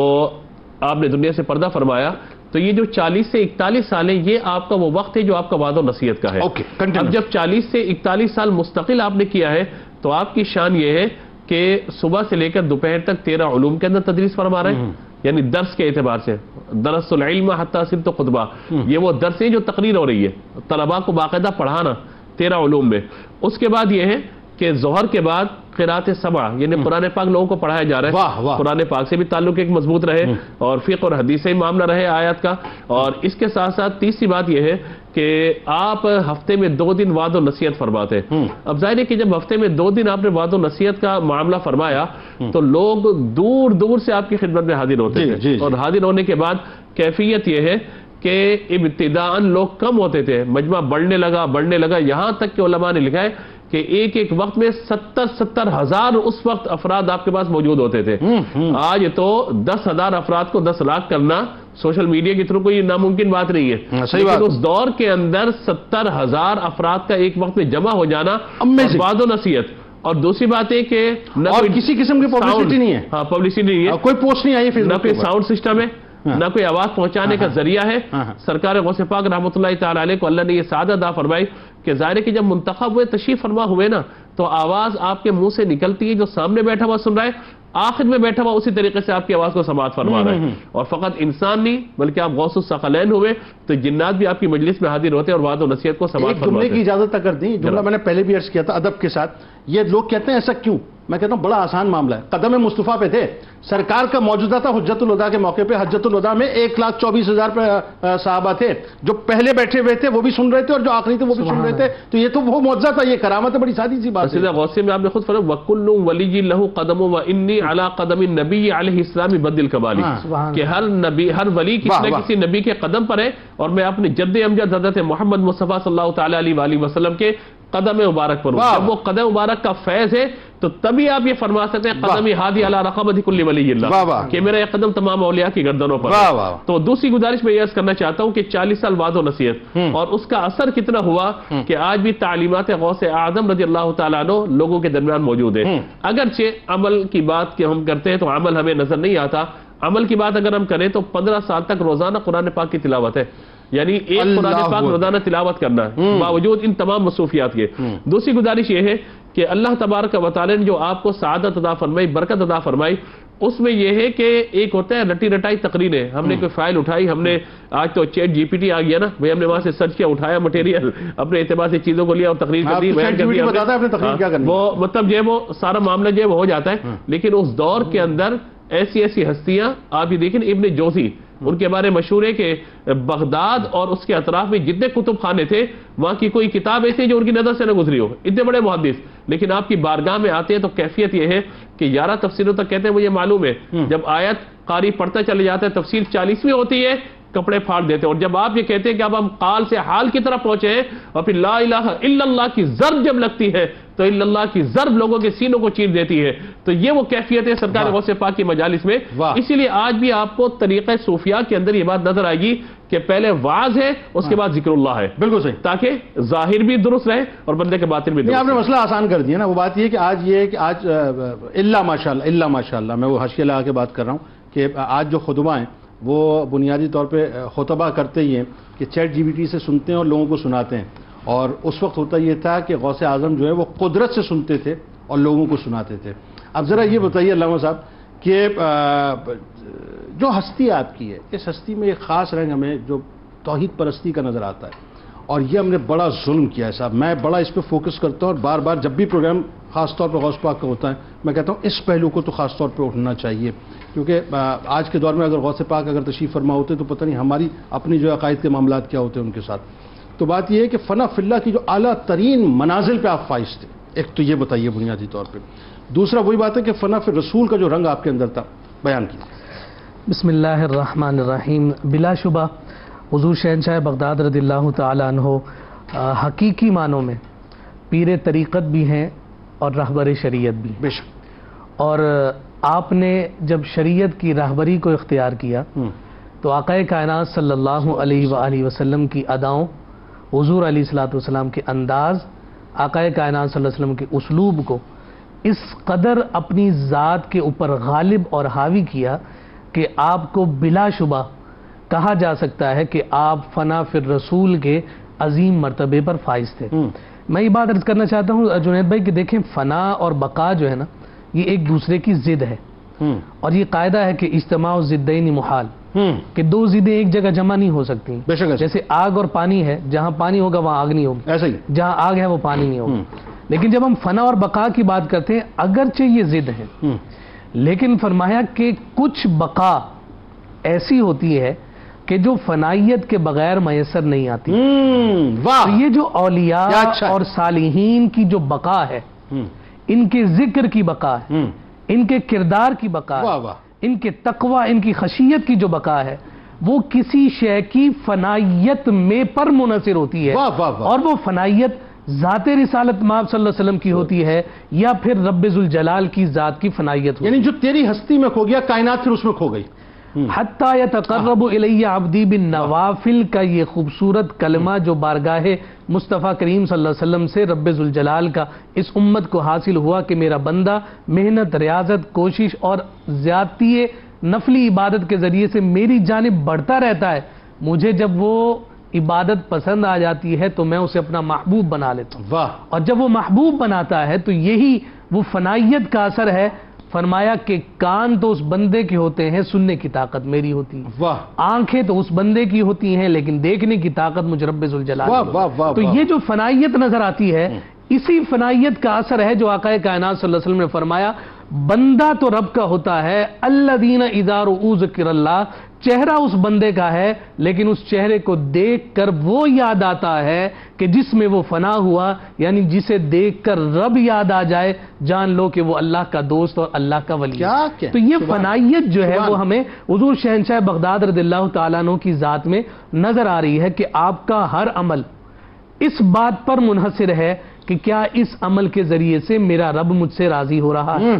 آپ نے دنیا سے پردہ فرمایا. تو یہ جو 40 سے 41 سال ہیں یہ آپ کا وہ وقت ہے جو آپ کا وعد و نصیحت کا ہے. اب جب 40 سے 41 سال مستقل آپ نے کیا ہے تو آپ کی شان یہ ہے کہ صبح سے لے کر دوپہر تک 13 علوم کے اندر تدریس فرما رہے ہیں. یعنی درس کے اعتبار سے درس العلم حتی صرف خطبہ، یہ وہ درس ہے جو تقریر ہو رہی ہے، طلباء کو باقاعدہ پڑھانا 13 علوم میں. اس کے بعد یہ ہے کہ ظہر کے بعد قرات سبع یعنی قرآن پاک لوگوں کو پڑھایا جا رہا ہے. واہ واہ. قرآن پاک سے بھی تعلق ایک مضبوط رہے اور فقہ اور حدیث سے ہی معاملہ رہے آیات کا. اور اس کے ساتھ ساتھ تیسری بات یہ ہے کہ آپ ہفتے میں 2 دن وعد و نصیحت فرماتے ہیں. اب ظاہر ہے کہ جب ہفتے میں 2 دن آپ نے وعد و نصیحت کا معاملہ فرمایا تو لوگ دور دور سے آپ کی خدمت میں حاضر ہوتے تھے. اور حاضر ہونے کے بعد کیفیت یہ ہے کہ ابتداءً لوگ کم ہوتے تھے، مجمع بڑھنے لگا یہاں تک کہ علماء نے لکھا ہے کہ ایک وقت میں 70 ہزار اس وقت افراد آپ کے پاس موجود ہوتے تھے. آج تو 10,000 افراد کو 10 لاکھ کرنا سوشل میڈیا کے تھرو کوئی ناممکن بات نہیں ہے. لیکن اس دور کے اندر 70,000 افراد کا ایک وقت میں جمع ہو جانا وعد و نصیحت. اور دوسری بات ہے کہ اور کسی قسم کی پبلسٹی نہیں ہے. ہاں پبلسٹی نہیں ہے، کوئی پوسٹ نہیں آئی، نہ کوئی ساؤنڈ سسٹم ہے، نہ کوئی آواز پہنچانے کا ذریعہ ہے. سرکار غوث پاک رحمۃ اللہ تعالی علیہ کو اللہ نے یہ سعادت عطا فرمائی کہ ظاہر ہے کہ جب منتخب ہوئے تشریف فرما ہوئے نا تو آواز آپ کے منہ سے نکلتی ہے، جو سامنے بیٹھا ہوا سن رہا ہے، آخر میں بیٹھا ہوا اسی طریقے سے آپ کی آواز کو سماعت فرما رہا ہے. اور فقط انسان نہیں بلکہ آپ غوث الثقلین ہوئے تو جنات بھی آپ کی مجلس میں حاضر ہوتے ہیں اور وعد و نصیحت کو سماعت فرماتے ہیں. جملے کی اجازت اگر دیں، جملہ میں نے پہلے بھی عرض کیا تھا ادب کے ساتھ. یہ لوگ کہتے ہیں ایسا کیوں؟ میں کہتا ہوں بڑا آسان معاملہ ہے. قدم مصطفیٰ پہ تھے، سرکار کا موجودہ تھا حجت الوداع کے موقع پہ. حجت الوداع میں 1,24,000 صحابہ تھے، جو پہلے بیٹھے ہوئے تھے وہ بھی سن رہے تھے اور جو آخری تھے وہ بھی سن رہے تھے. تو یہ تو وہ معجزہ تھا، یہ کرامت ہے، بڑی سادی سی بات ہے. سیدھا غوثیہ میں آپ نے خود فرمایا وَكُلُّ وَلِيٍّ لَهُ قَدَمٌ وَإِنِّي عَلَىٰ قَدَمِ النَّبِيِّ عَلَيْهِ السَّلَامِ بَدِّ الْكَمَالِ کہ ہر نبی ہر ولی کسی نہ کسی نبی کے قدم پر ہے اور میں اپنے جد امجد حضرت محمد مصطفیٰ صلی اللہ تعالی علیہ وآلہ وسلم کے قدم مبارک پر ہوں. جب وہ قدم مبارک کا فیض ہے تو تبھی آپ یہ فرما سکتے ہیں قدمی ہادی علی رقبۃ کل ولی اللہ کہ میرا یہ قدم تمام اولیاء کی گردنوں پر ہے. تو دوسری گزارش میں یہ عرض کرنا چاہتا ہوں کہ 40 سال وعد و نصیحت اور اس کا اثر کتنا ہوا کہ آج بھی تعلیمات غوث اعظم رضی اللہ تعالیٰ عنہ لوگوں کے درمیان موجود ہے. اگرچہ عمل کی بات کہ ہم کرتے ہیں تو عمل ہمیں نظر نہیں آتا. عمل کی بات اگر ہم کریں تو 15 سال تک روزانہ قرآن پاک کی تلاوت ہے، یعنی ایک قرآن پاک روزانہ تلاوت کرنا ہے باوجود ان تمام مصروفیات کے. دوسری گزارش یہ ہے کہ اللہ تبارک و تعالی نے جو آپ کو سعادت عطا فرمائی، برکت عطا فرمائی، اس میں یہ ہے کہ ایک ہوتا ہے رٹی رٹائی تقریریں. ہم نے کوئی فائل اٹھائی، ہم نے آج تو چیٹ جی پی ٹی آ گیا نا بھئی، ہم نے وہاں سے سرچ کیا، اٹھایا مٹیریل، اپنے اعتبار سے چیزوں کو لیا اور تقریر کر دی، بیان کر دی. وہ مطلب جو ہے وہ سارا معاملہ جو ہے وہ ہو جاتا ہے. لیکن اس دور کے اندر ایسی ہستیاں آپ یہ دیکھیں، ابن جوزی ان کے بارے مشہور ہے کہ بغداد اور اس کے اطراف میں جتنے کتب خانے تھے وہاں کی کوئی کتاب ایسی جو ان کی نظر سے نہ گزری ہو، اتنے بڑے محدث، لیکن آپ کی بارگاہ میں آتے ہیں تو کیفیت یہ ہے کہ 11 تفسیروں تک کہتے ہیں مجھے معلوم ہے، جب آیت قاری پڑھتا چلے جاتا ہے تفسیر 40ویں ہوتی ہے کپڑے پھاڑ دیتے ہیں. اور جب آپ یہ کہتے ہیں کہ اب ہم قال سے حال کی طرف پہنچے ہیں اور پھر لا الہ الا اللہ کی ضرب جب لگتی ہے تو الا اللہ کی ضرب لوگوں کے سینوں کو چیر دیتی ہے. تو یہ وہ کیفیت ہے سرکار غوث پاک کی مجالس میں. اسی لیے آج بھی آپ کو طریقہ صوفیاء کے اندر یہ بات نظر آئے گی کہ پہلے واعظ ہے اس کے بعد ذکر اللہ ہے. بالکل صحیح، تاکہ ظاہر بھی درست رہے اور بندے کے باطن بھی درست. آپ نے مسئلہ آسان کر دیا نا. وہ بات یہ کہ آج الا ماشاءاللہ میں وہ حاشیہ لگا کے بات کر رہا ہوں کہ آج جو خطبہ ہیں وہ بنیادی طور پہ خطبہ کرتے ہی ہیں کہ چیٹ جی بی ٹی سے سنتے ہیں اور لوگوں کو سناتے ہیں. اور اس وقت ہوتا یہ تھا کہ غوث اعظم جو ہے وہ قدرت سے سنتے تھے اور لوگوں کو سناتے تھے. اب ذرا یہ بتائیے علامہ صاحب کہ جو ہستی آپ کی ہے، اس ہستی میں ایک خاص رنگ ہمیں جو توحید پرستی کا نظر آتا ہے، اور یہ ہم نے بڑا ظلم کیا ہے صاحب. میں بڑا اس پہ فوکس کرتا ہوں، اور بار بار جب بھی پروگرام خاص طور پہ غوث پاک کا ہوتا ہے میں کہتا ہوں اس پہلو کو تو خاص طور پہ اٹھنا چاہیے، کیونکہ آج کے دور میں اگر غوث پاک اگر تشریف فرما ہوتے تو پتہ نہیں ہماری اپنی جو عقائد کے معاملات کیا ہوتے ہیں ان کے ساتھ. تو بات یہ ہے کہ فنا فی اللہ کی جو اعلیٰ ترین منازل پہ آپ فائز تھے، ایک تو یہ بتائیے بنیادی طور پہ. دوسرا وہی بات ہے کہ فنا فی رسول کا جو رنگ آپ کے اندر تھا بیان کیا. بسم اللہ الرحمن الرحیم. بلا شبہ حضور شہنشاہ بغداد رضی اللہ تعالی عنہ حقیقی معنوں میں پیر طریقت بھی ہیں اور رہبر شریعت بھی. بے شک. اور آپ نے جب شریعت کی رہبری کو اختیار کیا تو آقا کائنات صلی اللہ علیہ وآلہ وسلم کی اداؤں، حضور علیہ الصلوۃ والسلام کے انداز، آقا کائنات صلی اللہ علیہ وسلم کے اسلوب کو اس قدر اپنی ذات کے اوپر غالب اور حاوی کیا کہ آپ کو بلا شبہ کہا جا سکتا ہے کہ آپ فنا فی الرسول کے عظیم مرتبے پر فائز تھے. میں یہ بات عرض کرنا چاہتا ہوں جنید بھائی کہ دیکھیں فنا اور بقا جو ہے نا یہ ایک دوسرے کی ضد ہے، اور یہ قاعدہ ہے کہ اجتماع الضدین محال، کہ دو ضدیں ایک جگہ جمع نہیں ہو سکتی. بے شک. جیسے آگ اور پانی ہے، جہاں پانی ہوگا وہاں آگ نہیں ہوگی، ایسا ہی جہاں آگ ہے وہ پانی نہیں ہوگا. لیکن جب ہم فنا اور بقا کی بات کرتے ہیں اگرچہ یہ ضد ہے، لیکن فرمایا کہ کچھ بقا ایسی ہوتی ہے کہ جو فنائیت کے بغیر میسر نہیں آتی. واہ. تو یہ جو اولیاء اچھا اور صالحین کی جو بقا ہے، ان کے ذکر کی بقا ہے، ان کے کردار کی بقا واہ ہے، واہ. ان کے تقوی، ان کی خشیت کی جو بقا ہے، وہ کسی شے کی فنائیت میں پر منحصر ہوتی ہے. واہ واہ واہ. اور وہ فنائیت ذات رسالت مآب صلی اللہ علیہ وسلم کی ہوتی ہے یا پھر رب ذوالجلال کی ذات کی فنائیت ہوتی ہے. یعنی جو تیری ہستی میں کھو گیا کائنات پھر اس میں کھو گئی. حتی یتقرب الی عبدی بالنوافل کا یہ خوبصورت کلمہ جو بارگاہ مصطفیٰ کریم صلی اللہ علیہ وسلم سے رب ذوالجلال کا اس امت کو حاصل ہوا کہ میرا بندہ محنت، ریاضت، کوشش اور زیادتی نفلی عبادت کے ذریعے سے میری جانب بڑھتا رہتا ہے. مجھے جب وہ عبادت پسند آ جاتی ہے تو میں اسے اپنا محبوب بنا لیتا ہوں. واہ. اور جب وہ محبوب بناتا ہے تو یہی وہ فنائیت کا اثر ہے. فرمایا کہ کان تو اس بندے کے ہوتے ہیں، سننے کی طاقت میری ہوتی ہے. واہ. آنکھیں تو اس بندے کی ہوتی ہیں لیکن دیکھنے کی طاقت مجھ رب ذوالجلال کی. واہ واہ واہ. تو یہ جو فنائیت نظر آتی ہے اسی فنائیت کا اثر ہے جو آقا کائنات صلی اللہ علیہ وسلم نے فرمایا بندہ تو رب کا ہوتا ہے، الذین اذا رؤوا ذکر اللہ، چہرہ اس بندے کا ہے لیکن اس چہرے کو دیکھ کر وہ یاد آتا ہے کہ جس میں وہ فنا ہوا، یعنی جسے دیکھ کر رب یاد آ جائے جان لو کہ وہ اللہ کا دوست اور اللہ کا ولی ہے. تو یہ فنائیت جو ہے وہ ہمیں حضور شہنشاہ بغداد رضی اللہ تعالیٰ عنہ کی ذات میں نظر آ رہی ہے کہ آپ کا ہر عمل اس بات پر منحصر ہے کہ کیا اس عمل کے ذریعے سے میرا رب مجھ سے راضی ہو رہا ہے.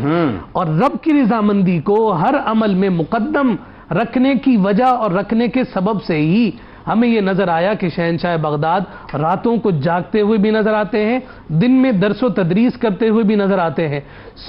اور رب کی رضامندی کو ہر عمل میں مقدم رکھنے کی وجہ اور رکھنے کے سبب سے ہی ہمیں یہ نظر آیا کہ شہنشاہ بغداد راتوں کو جاگتے ہوئے بھی نظر آتے ہیں، دن میں درس و تدریس کرتے ہوئے بھی نظر آتے ہیں،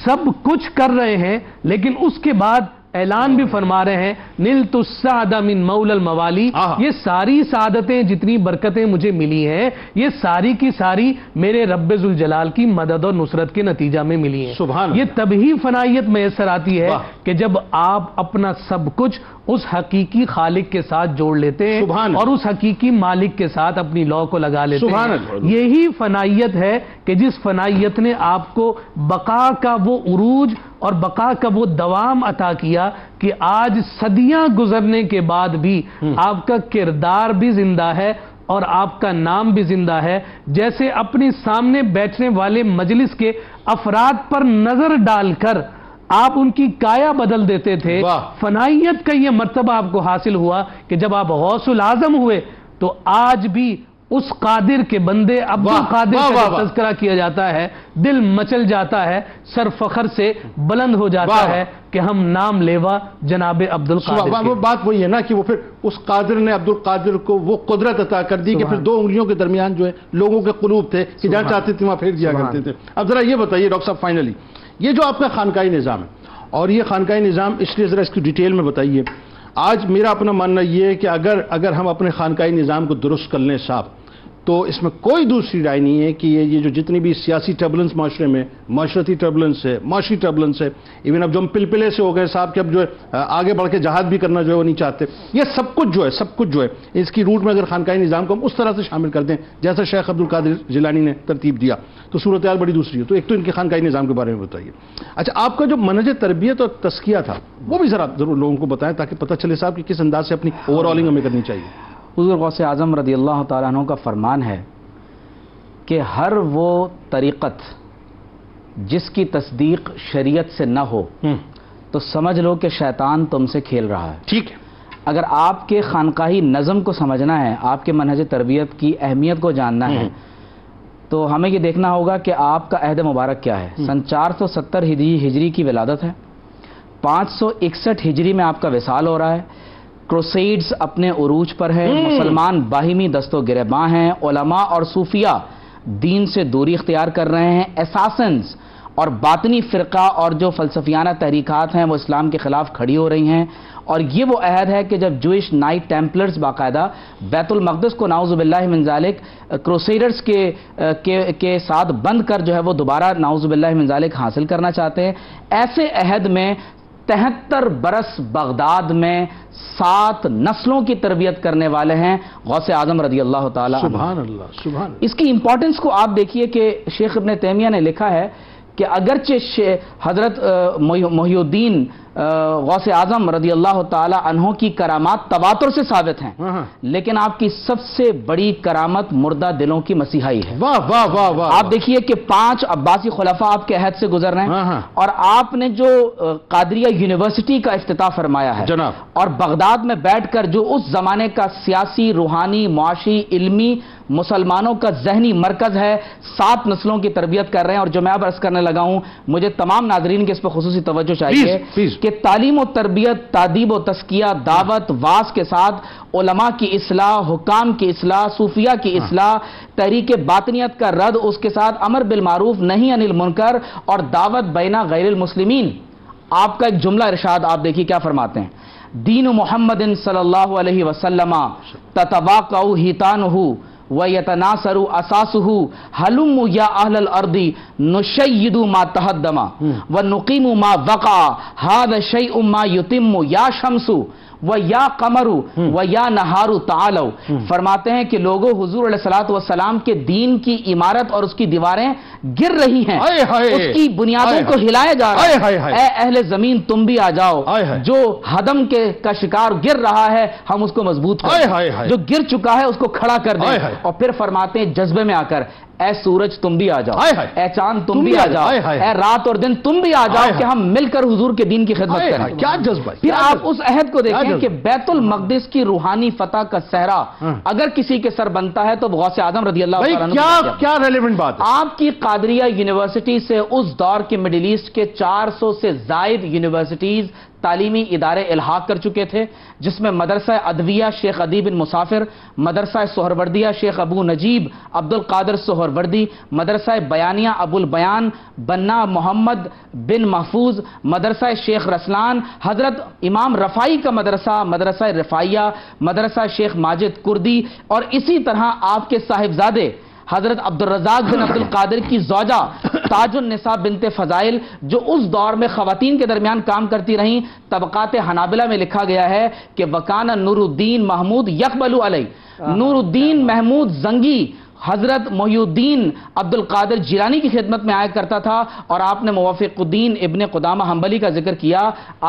سب کچھ کر رہے ہیں لیکن اس کے بعد اعلان بھی فرما رہے ہیں نلت السعد من مولا الموالی. یہ ساری سعادتیں جتنی برکتیں مجھے ملی ہیں یہ ساری کی ساری میرے رب ذوالجلال کی مدد اور نصرت کے نتیجہ میں ملی ہیں. سبحان. یہ تبھی فنائیت میسر آتی ہے کہ جب آپ اپنا سب کچھ اس حقیقی خالق کے ساتھ جوڑ لیتے ہیں اور اس حقیقی مالک کے ساتھ اپنی لو کو لگا لیتے ہیں. یہی فنائیت ہے کہ جس فنائیت نے آپ کو بقا کا وہ عروج اور بقا کا وہ دوام عطا کیا کہ آج صدیاں گزرنے کے بعد بھی آپ کا کردار بھی زندہ ہے اور آپ کا نام بھی زندہ ہے. جیسے اپنے سامنے بیٹھنے والے مجلس کے افراد پر نظر ڈال کر آپ ان کی کایا بدل دیتے تھے. فنائیت کا یہ مرتبہ آپ کو حاصل ہوا کہ جب آپ غوث العظم ہوئے تو آج بھی اس قادر کے بندے عبد القادر کا تذکرہ کیا جاتا ہے، دل مچل جاتا ہے، سر فخر سے بلند ہو جاتا ہے کہ ہم نام لیوا جناب عبد القادر. وہ بات وہی ہے نا کہ وہ پھر اس قادر نے عبد القادر کو وہ قدرت عطا کر دی کہ پھر دو انگلیوں کے درمیان جو ہے لوگوں کے قلوب تھے کہ جہاں چاہتے تھے وہاں پھیر دیا کرتے تھے. اب ذرا یہ بتائیے ڈاکٹر صاحب فائنلی یہ جو آپ کا خانقاہی نظام ہے اور یہ خانقاہی نظام اس لیے ذرا اس کی ڈیٹیل میں بتائیے. آج میرا اپنا ماننا یہ ہے کہ اگر ہم اپنے خانقاہی نظام کو درست کر لیں صاحب تو اس میں کوئی دوسری رائے نہیں ہے کہ یہ جو جتنی بھی سیاسی ٹربلنس معاشرے میں معاشرتی ٹربلنس ہے، معاشی ٹربلنس ہے، ایون اب جو ہم پلپلے سے ہو گئے صاحب کہ اب جو ہے آگے بڑھ کے جہاد بھی کرنا جو ہے وہ نہیں چاہتے، یہ سب کچھ جو ہے اس کی روٹ میں اگر خانقاہی نظام کو ہم اس طرح سے شامل کر دیں جیسا شیخ عبد القادر جیلانی نے ترتیب دیا تو صورتحال بڑی دوسری ہے۔ تو ایک تو ان کے خانقاہی نظام کے بارے میں بتائیے۔ اچھا، آپ کا جو منہج تربیت اور تزکیہ تھا وہ بھی ذرا ضرور لوگوں کو بتائیں تاکہ پتہ چلے صاحب کہ کس انداز سے اپنی اوور آلنگ ہمیں کرنی چاہیے۔ حضور غوث اعظم رضی اللہ تعالیٰ عنہ کا فرمان ہے کہ ہر وہ طریقت جس کی تصدیق شریعت سے نہ ہو تو سمجھ لو کہ شیطان تم سے کھیل رہا ہے۔ ٹھیک ہے، اگر آپ کے خانقاہی نظم کو سمجھنا ہے، آپ کے منہج تربیت کی اہمیت کو جاننا ہے تو ہمیں یہ دیکھنا ہوگا کہ آپ کا عہد مبارک کیا ہے۔ سن 470 ہجری کی ولادت ہے، 561 ہجری میں آپ کا وصال ہو رہا ہے، کروسیڈز اپنے عروج پر ہے، مسلمان باہمی دست و گریباں ہیں، علماء اور صوفیہ دین سے دوری اختیار کر رہے ہیں، اساسنز اور باطنی فرقہ اور جو فلسفیانہ تحریکات ہیں وہ اسلام کے خلاف کھڑی ہو رہی ہیں، اور یہ وہ عہد ہے کہ جب جوئش نائٹ ٹیمپلرز باقاعدہ بیت المقدس کو نعوذ باللہ من ذالک کروسیڈرز کے ساتھ بند کر جو ہے وہ دوبارہ نعوذ باللہ من ذالک حاصل کرنا چاہتے ہیں، ایسے عہد میں 73 برس بغداد میں 7 نسلوں کی تربیت کرنے والے ہیں غوث اعظم رضی اللہ تعالی عنہ۔ سبحان اللہ، سبحان اللہ۔ اس کی امپورٹنس کو آپ دیکھیے کہ شیخ ابن تیمیہ نے لکھا ہے کہ اگرچہ حضرت محی الدین غوث اعظم رضی اللہ تعالی عنہ کی کرامات تواتر سے ثابت ہیں، لیکن آپ کی سب سے بڑی کرامت مردہ دلوں کی مسیحائی ہے۔ واہ واہ واہ واہ۔ آپ دیکھیے کہ 5 عباسی خلفاء آپ کے عہد سے گزر رہے ہیں، اور آپ نے جو قادریہ یونیورسٹی کا افتتاح فرمایا ہے جناب، اور بغداد میں بیٹھ کر جو اس زمانے کا سیاسی، روحانی، معاشی، علمی مسلمانوں کا ذہنی مرکز ہے، 7 نسلوں کی تربیت کر رہے ہیں۔ اور جو میں اب عرض کرنے لگا ہوں، مجھے تمام ناظرین کے اس پر خصوصی توجہ چاہیے کہ تعلیم و تربیت، تادیب و تزکیہ، دعوت، واعظ کے ساتھ علماء کی اصلاح، حکام کی اصلاح، صوفیہ کی اصلاح، تحریک باطنیت کا رد، اس کے ساتھ امر بالمعروف نہی عن المنکر اور دعوت بین غیر المسلمین۔ آپ کا ایک جملہ ارشاد آپ دیکھیے کیا فرماتے ہیں، دین محمد صلی اللہ علیہ وسلم تتواقع حیتانہ وَيَتَنَاثَرُ أَسَاسُهُ هَلُمُّ يَا أَهْلَ الْأَرْضِ نُشَيِّدُ مَا تَهَدَّمَ وَنُقِيمُ مَا وَقَعَ هَذَا شَيْءٌ مَا يُتِمُّ يَا شَمْسُ وَيَا قَمَرُ وَيَا نَهَارُ تَعَالَوْا۔ فرماتے ہیں کہ لوگوں، حضور علیہ الصلوۃ والسلام کے دین کی عمارت اور اس کی دیواریں گر رہی ہیں، اس کی بنیادوں کو ہلایا جا رہا ہے۔ اے اہل زمین تم بھی آ جاؤ، جو ہدم کا شکار گر رہا ہے ہم اس کو مضبوط کریں، جو گر چکا ہے اس کو کھڑا کر دیں۔ اور پھر فرماتے ہیں جذبے میں آ کر، اے سورج تم بھی آ جاؤ، اے چاند تم بھی آ جاؤ، اے رات اور دن تم بھی آ جاؤ کہ ہم مل کر حضور کے دین کی خدمت کریں۔ کیا جذبہ! پھر آپ اس عہد کو دیکھیں کہ بیت المقدس کی روحانی فتح کا صحرا اگر کسی کے سر بنتا ہے تو غوث اعظم رضی اللہ تعالیٰ عنہ۔ کیا ریلیونٹ بات ہے! آپ کی قادریہ یونیورسٹی سے اس دور کے مڈل ایسٹ کے 400 سے زائد یونیورسٹیز تعلیمی ادارے الحاق کر چکے تھے، جس میں مدرسہ ادویہ شیخ ادی بن مسافر، مدرسہ سہروردیہ شیخ ابو نجیب عبد القادر سہروردی، مدرسہ بیانیہ ابو البیان بنا محمد بن محفوظ، مدرسہ شیخ رسلان، حضرت امام رفائی کا مدرسہ، مدرسہ رفائیہ، مدرسہ شیخ ماجد کردی، اور اسی طرح آپ کے صاحبزادے حضرت عبد الرزاق بن عبد القادر کی زوجہ تاج النساء بنت فضائل، جو اس دور میں خواتین کے درمیان کام کرتی رہیں۔ طبقات حنابلہ میں لکھا گیا ہے کہ وکان نور الدین محمود یقبل علیہ، نور الدین محمود زنگی حضرت محی الدین عبد القادر جیلانی کی خدمت میں آیا کرتا تھا، اور آپ نے موافق الدین ابن قدامہ حنبلی کا ذکر کیا،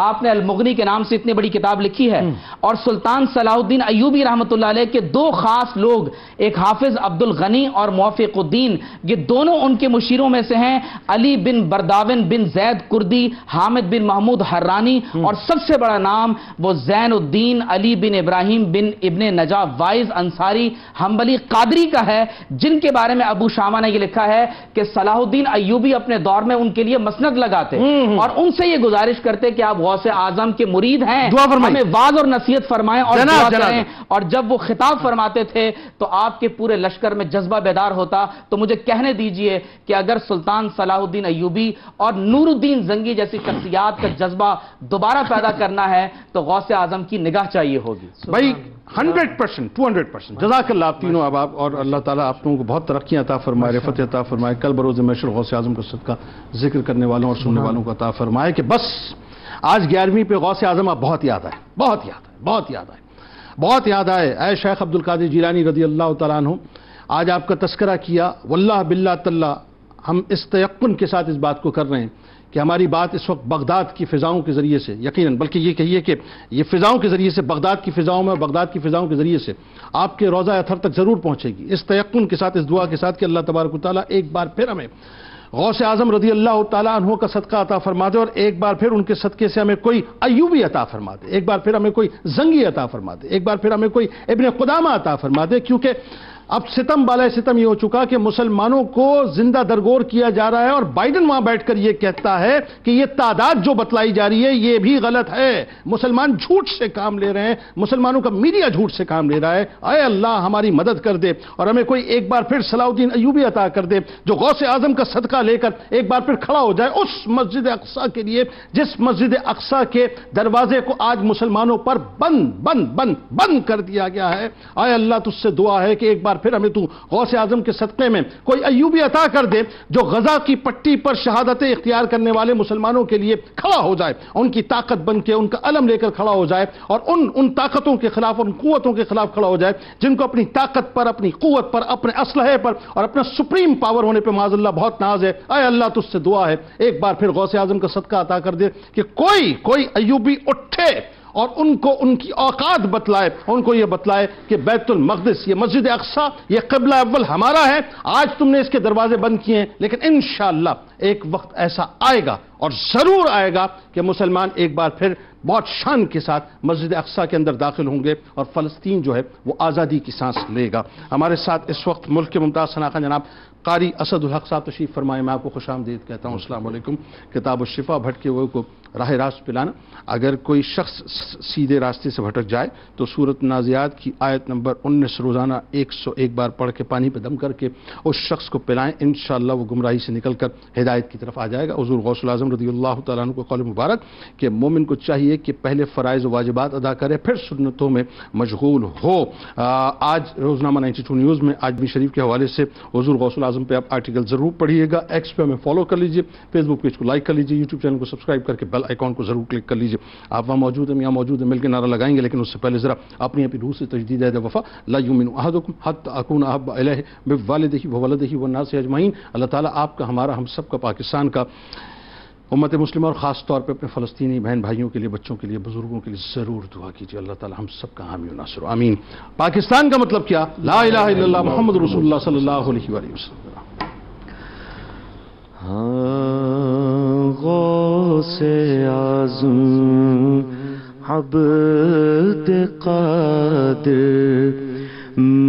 آپ نے المغنی کے نام سے اتنی بڑی کتاب لکھی ہے، اور سلطان صلاح الدین ایوبی رحمۃ اللہ علیہ کے 2 خاص لوگ، ایک حافظ عبد الغنی اور موافق الدین، یہ دونوں ان کے مشیروں میں سے ہیں، علی بن برداون بن زید کردی، حامد بن محمود حرانی، اور سب سے بڑا نام وہ زین الدین علی بن ابراہیم بن ابن نجا وائز انصاری حنبلی قادری کا ہے، جن کے بارے میں ابو شامہ نے یہ لکھا ہے کہ صلاح الدین ایوبی اپنے دور میں ان کے لیے مسند لگاتے اور ان سے یہ گزارش کرتے کہ آپ غوث اعظم کے مرید ہیں، ہمیں واعظ اور نصیحت فرمائیں اور دعا کریں، اور جب وہ خطاب فرماتے تھے تو آپ کے پورے لشکر میں جذبہ بیدار ہوتا۔ تو مجھے کہنے دیجئے کہ اگر سلطان صلاح الدین ایوبی اور نور الدین زنگی جیسی شخصیات کا جذبہ دوبارہ پیدا کرنا ہے تو غوث اعظم کی نگاہ چاہیے ہوگی۔ بھائی 100%, 200%. جزاک اللہ آپ تینوں احباب، اور اللہ تعالیٰ آپ لوگوں کو بہت ترقیاں عطا فرمائے، رفعت عطا فرمائے، کل بروز محشر غوث اعظم کا صدقہ ذکر کرنے والوں اور سننے والوں کو عطا فرمائے کہ بس آج 11ویں پہ غوث اعظم آپ بہت یاد آئے، بہت یاد آئے، بہت یاد آئے، بہت یاد آئے۔ اے شیخ عبد القادر جیلانی رضی اللہ تعالیٰ عنہ، آج آپ کا تذکرہ کیا، واللہ باللہ تاللہ ہم اس تیقن کے ساتھ اس بات کو کر رہے ہیں کہ ہماری بات اس وقت بغداد کی فضاؤں کے ذریعے سے، یقیناً بلکہ یہ کہیے کہ یہ فضاؤں کے ذریعے سے، بغداد کی فضاؤں میں، بغداد کی فضاؤں کے ذریعے سے آپ کے روضہ اطہر تک ضرور پہنچے گی، اس تیقن کے ساتھ، اس دعا کے ساتھ کہ اللہ تبارک و تعالیٰ ایک بار پھر ہمیں غوث اعظم رضی اللہ تعالیٰ عنہ کا صدقہ عطا فرما دے، اور ایک بار پھر ان کے صدقے سے ہمیں کوئی ایوبی عطا فرما دے، ایک بار پھر ہمیں کوئی زنگی عطا فرما دے، ایک بار پھر ہمیں کوئی ابن قدامہ عطا فرما دے، کیونکہ اب ستم بالائے ستم یہ ہو چکا کہ مسلمانوں کو زندہ درگور کیا جا رہا ہے، اور بائیڈن وہاں بیٹھ کر یہ کہتا ہے کہ یہ تعداد جو بتلائی جا رہی ہے یہ بھی غلط ہے، مسلمان جھوٹ سے کام لے رہے ہیں، مسلمانوں کا میڈیا جھوٹ سے کام لے رہا ہے۔ اے اللہ ہماری مدد کر دے اور ہمیں کوئی ایک بار پھر صلاح الدین ایوبی عطا کر دے جو غوث اعظم کا صدقہ لے کر ایک بار پھر کھڑا ہو جائے اس مسجد اقصیٰ کے لیے جس مسجد اقصیٰ کے دروازے کو آج مسلمانوں پر بند کر دیا گیا ہے۔ اے اللہ تجھ سے دعا ہے کہ ایک بار پھر ہمیں تو غوث اعظم کے صدقے میں کوئی ایوبی عطا کر دے جو غزہ کی پٹی پر شہادتیں اختیار کرنے والے مسلمانوں کے لیے کھڑا ہو جائے، ان کی طاقت بن کے، ان کا علم لے کر کھڑا ہو جائے، اور ان طاقتوں کے خلاف، ان قوتوں کے خلاف کھڑا ہو جائے جن کو اپنی طاقت پر، اپنی قوت پر، اپنے اسلحے پر اور اپنا سپریم پاور ہونے پہ معاذ اللہ بہت ناز ہے۔ اے اللہ تجھ سے دعا ہے ایک بار پھر غوث اعظم کا صدقہ عطا کر دے کہ کوئی ایوبی اٹھے اور ان کو ان کی اوقات بتلائے، ان کو یہ بتلائے کہ بیت المقدس، یہ مسجد اقصیٰ، یہ قبلہ اول ہمارا ہے، آج تم نے اس کے دروازے بند کیے ہیں، لیکن انشاءاللہ ایک وقت ایسا آئے گا اور ضرور آئے گا کہ مسلمان ایک بار پھر بہت شان کے ساتھ مسجد اقصیٰ کے اندر داخل ہوں گے اور فلسطین جو ہے وہ آزادی کی سانس لے گا۔ ہمارے ساتھ اس وقت ملک کے ممتاز شناخواں جناب قاری اسد الحق صاحب تشریف فرمائے، میں آپ کو خوش آمدید کہتا ہوں۔ السلام علیکم۔ کتاب الشفا بھٹکے ہوئے کو راہ راست پلانا۔ اگر کوئی شخص سیدھے راستے سے بھٹک جائے تو سورۃ نازعات کی آیت نمبر 19 روزانہ 101 بار پڑھ کے پانی پہ دم کر کے اس شخص کو پلائیں، انشاءاللہ وہ گمراہی سے نکل کر ہدایت کی طرف آ جائے گا۔ حضور غوث الاعظم رضی اللہ تعالیٰ عنہ کو قول مبارک کہ مومن کو چاہیے کہ پہلے فرائض و واجبات ادا کرے پھر سنتوں میں مشغول ہو۔ آج روزنامہ 92 نیوز میں آج شریف کے حوالے سے حضور غوث الاعظم پہ آپ آرٹیکل ضرور پڑھیے گا، ایکس پہ ہمیں فالو کر لیجئے، فیس بک پیج کو لائک کر لیجئے، یوٹیوب چینل کو سبسکرائب کر کے بیل آئیکن کو ضرور کلک کر لیجئے۔ آپ وہاں موجود ہیں، یہاں موجود ہیں، مل کے نعرہ لگائیں گے، لیکن اس سے پہلے ذرا اپنی روح سے تجدید عہد وفا، لا یؤمن احدکم حتی اکون احب الیہ من والدہ وولدہ والناس اجمعین۔ اللہ تعالیٰ آپ کا، ہمارا، ہم سب کا، پاکستان کا، امت مسلمہ اور خاص طور پہ اپنے فلسطینی بہن بھائیوں کے لیے، بچوں کے لیے، بزرگوں کے لیے ضرور دعا کیجیے۔ اللہ تعالیٰ ہم سب کا حامی و ناصر ہو، آمین۔ پاکستان کا مطلب کیا؟ لا الہ الا اللہ محمد رسول اللہ صلی اللہ علیہ وآلہ وسلم۔ غوث اعظم عبد قادر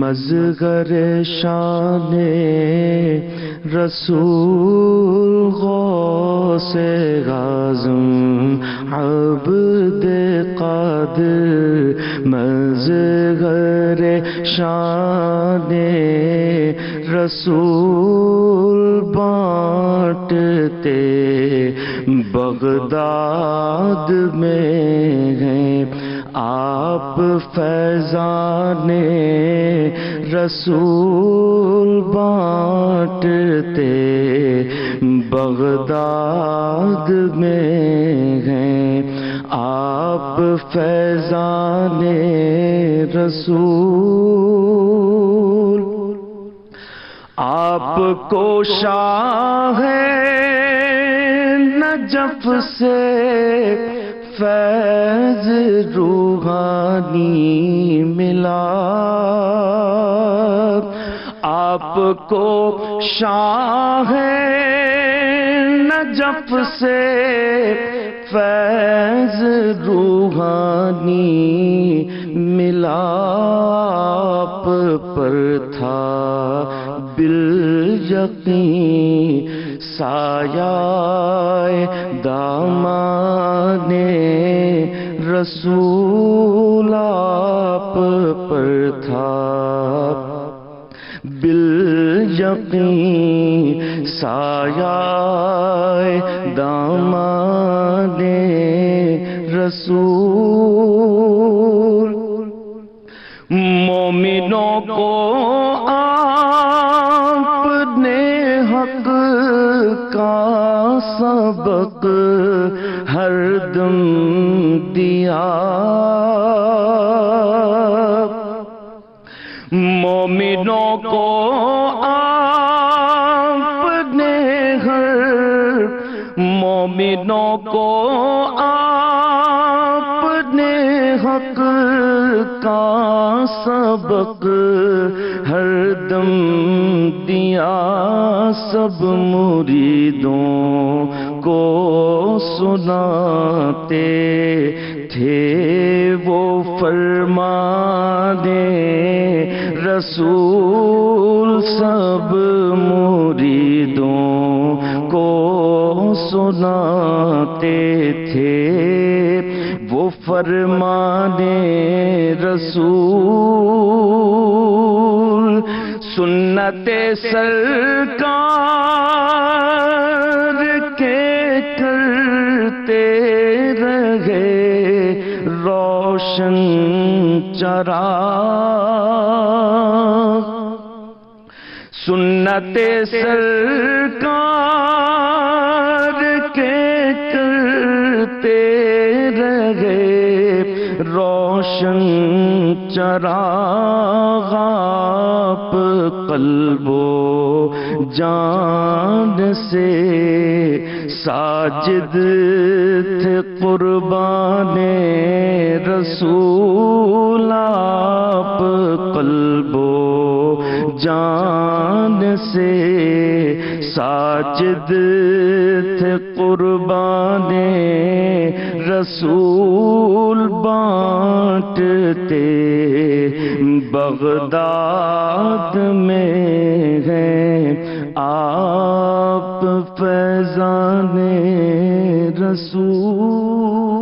مظہر شان رسول غوث اعظم عبد قادر مظہر شان رسول بانٹتے بغداد میں ہیں آپ، فیضان رسول بانٹتے بغداد میں ہیں آپ، فیضان رسول۔ آپ کو شاہ نجف سے فیض روحانی ملا، آپ کو شاہ نجف سے فیض روحانی ملا، آپ پر تھا بالیقین سایہ دامان رسول، آپ پر تھا بالیقین سایہ دامان رسول۔ مومنوں کو آپ نے حق کا سبق ہر دم دیا، مومنوں کو آپ نے مومنوں کو آپ نے حق کا سبق ہر دم دیا، سب مریدوں کو سناتے تھے وہ فرمانے رسول، سب مریدوں کو سناتے تھے وہ فرمانے رسول، سنت سرکار کے کرتے رہے روشن چراغ، سنت سرکار کے کرتے رہے روشن چراغ، آپ قلب و جان سے ساجد تھے قربان رسول، آپ قلب و جان سے ساجد تھے قربان رسول، بانٹتے بغداد میں ہیں آپ فیضان رسول۔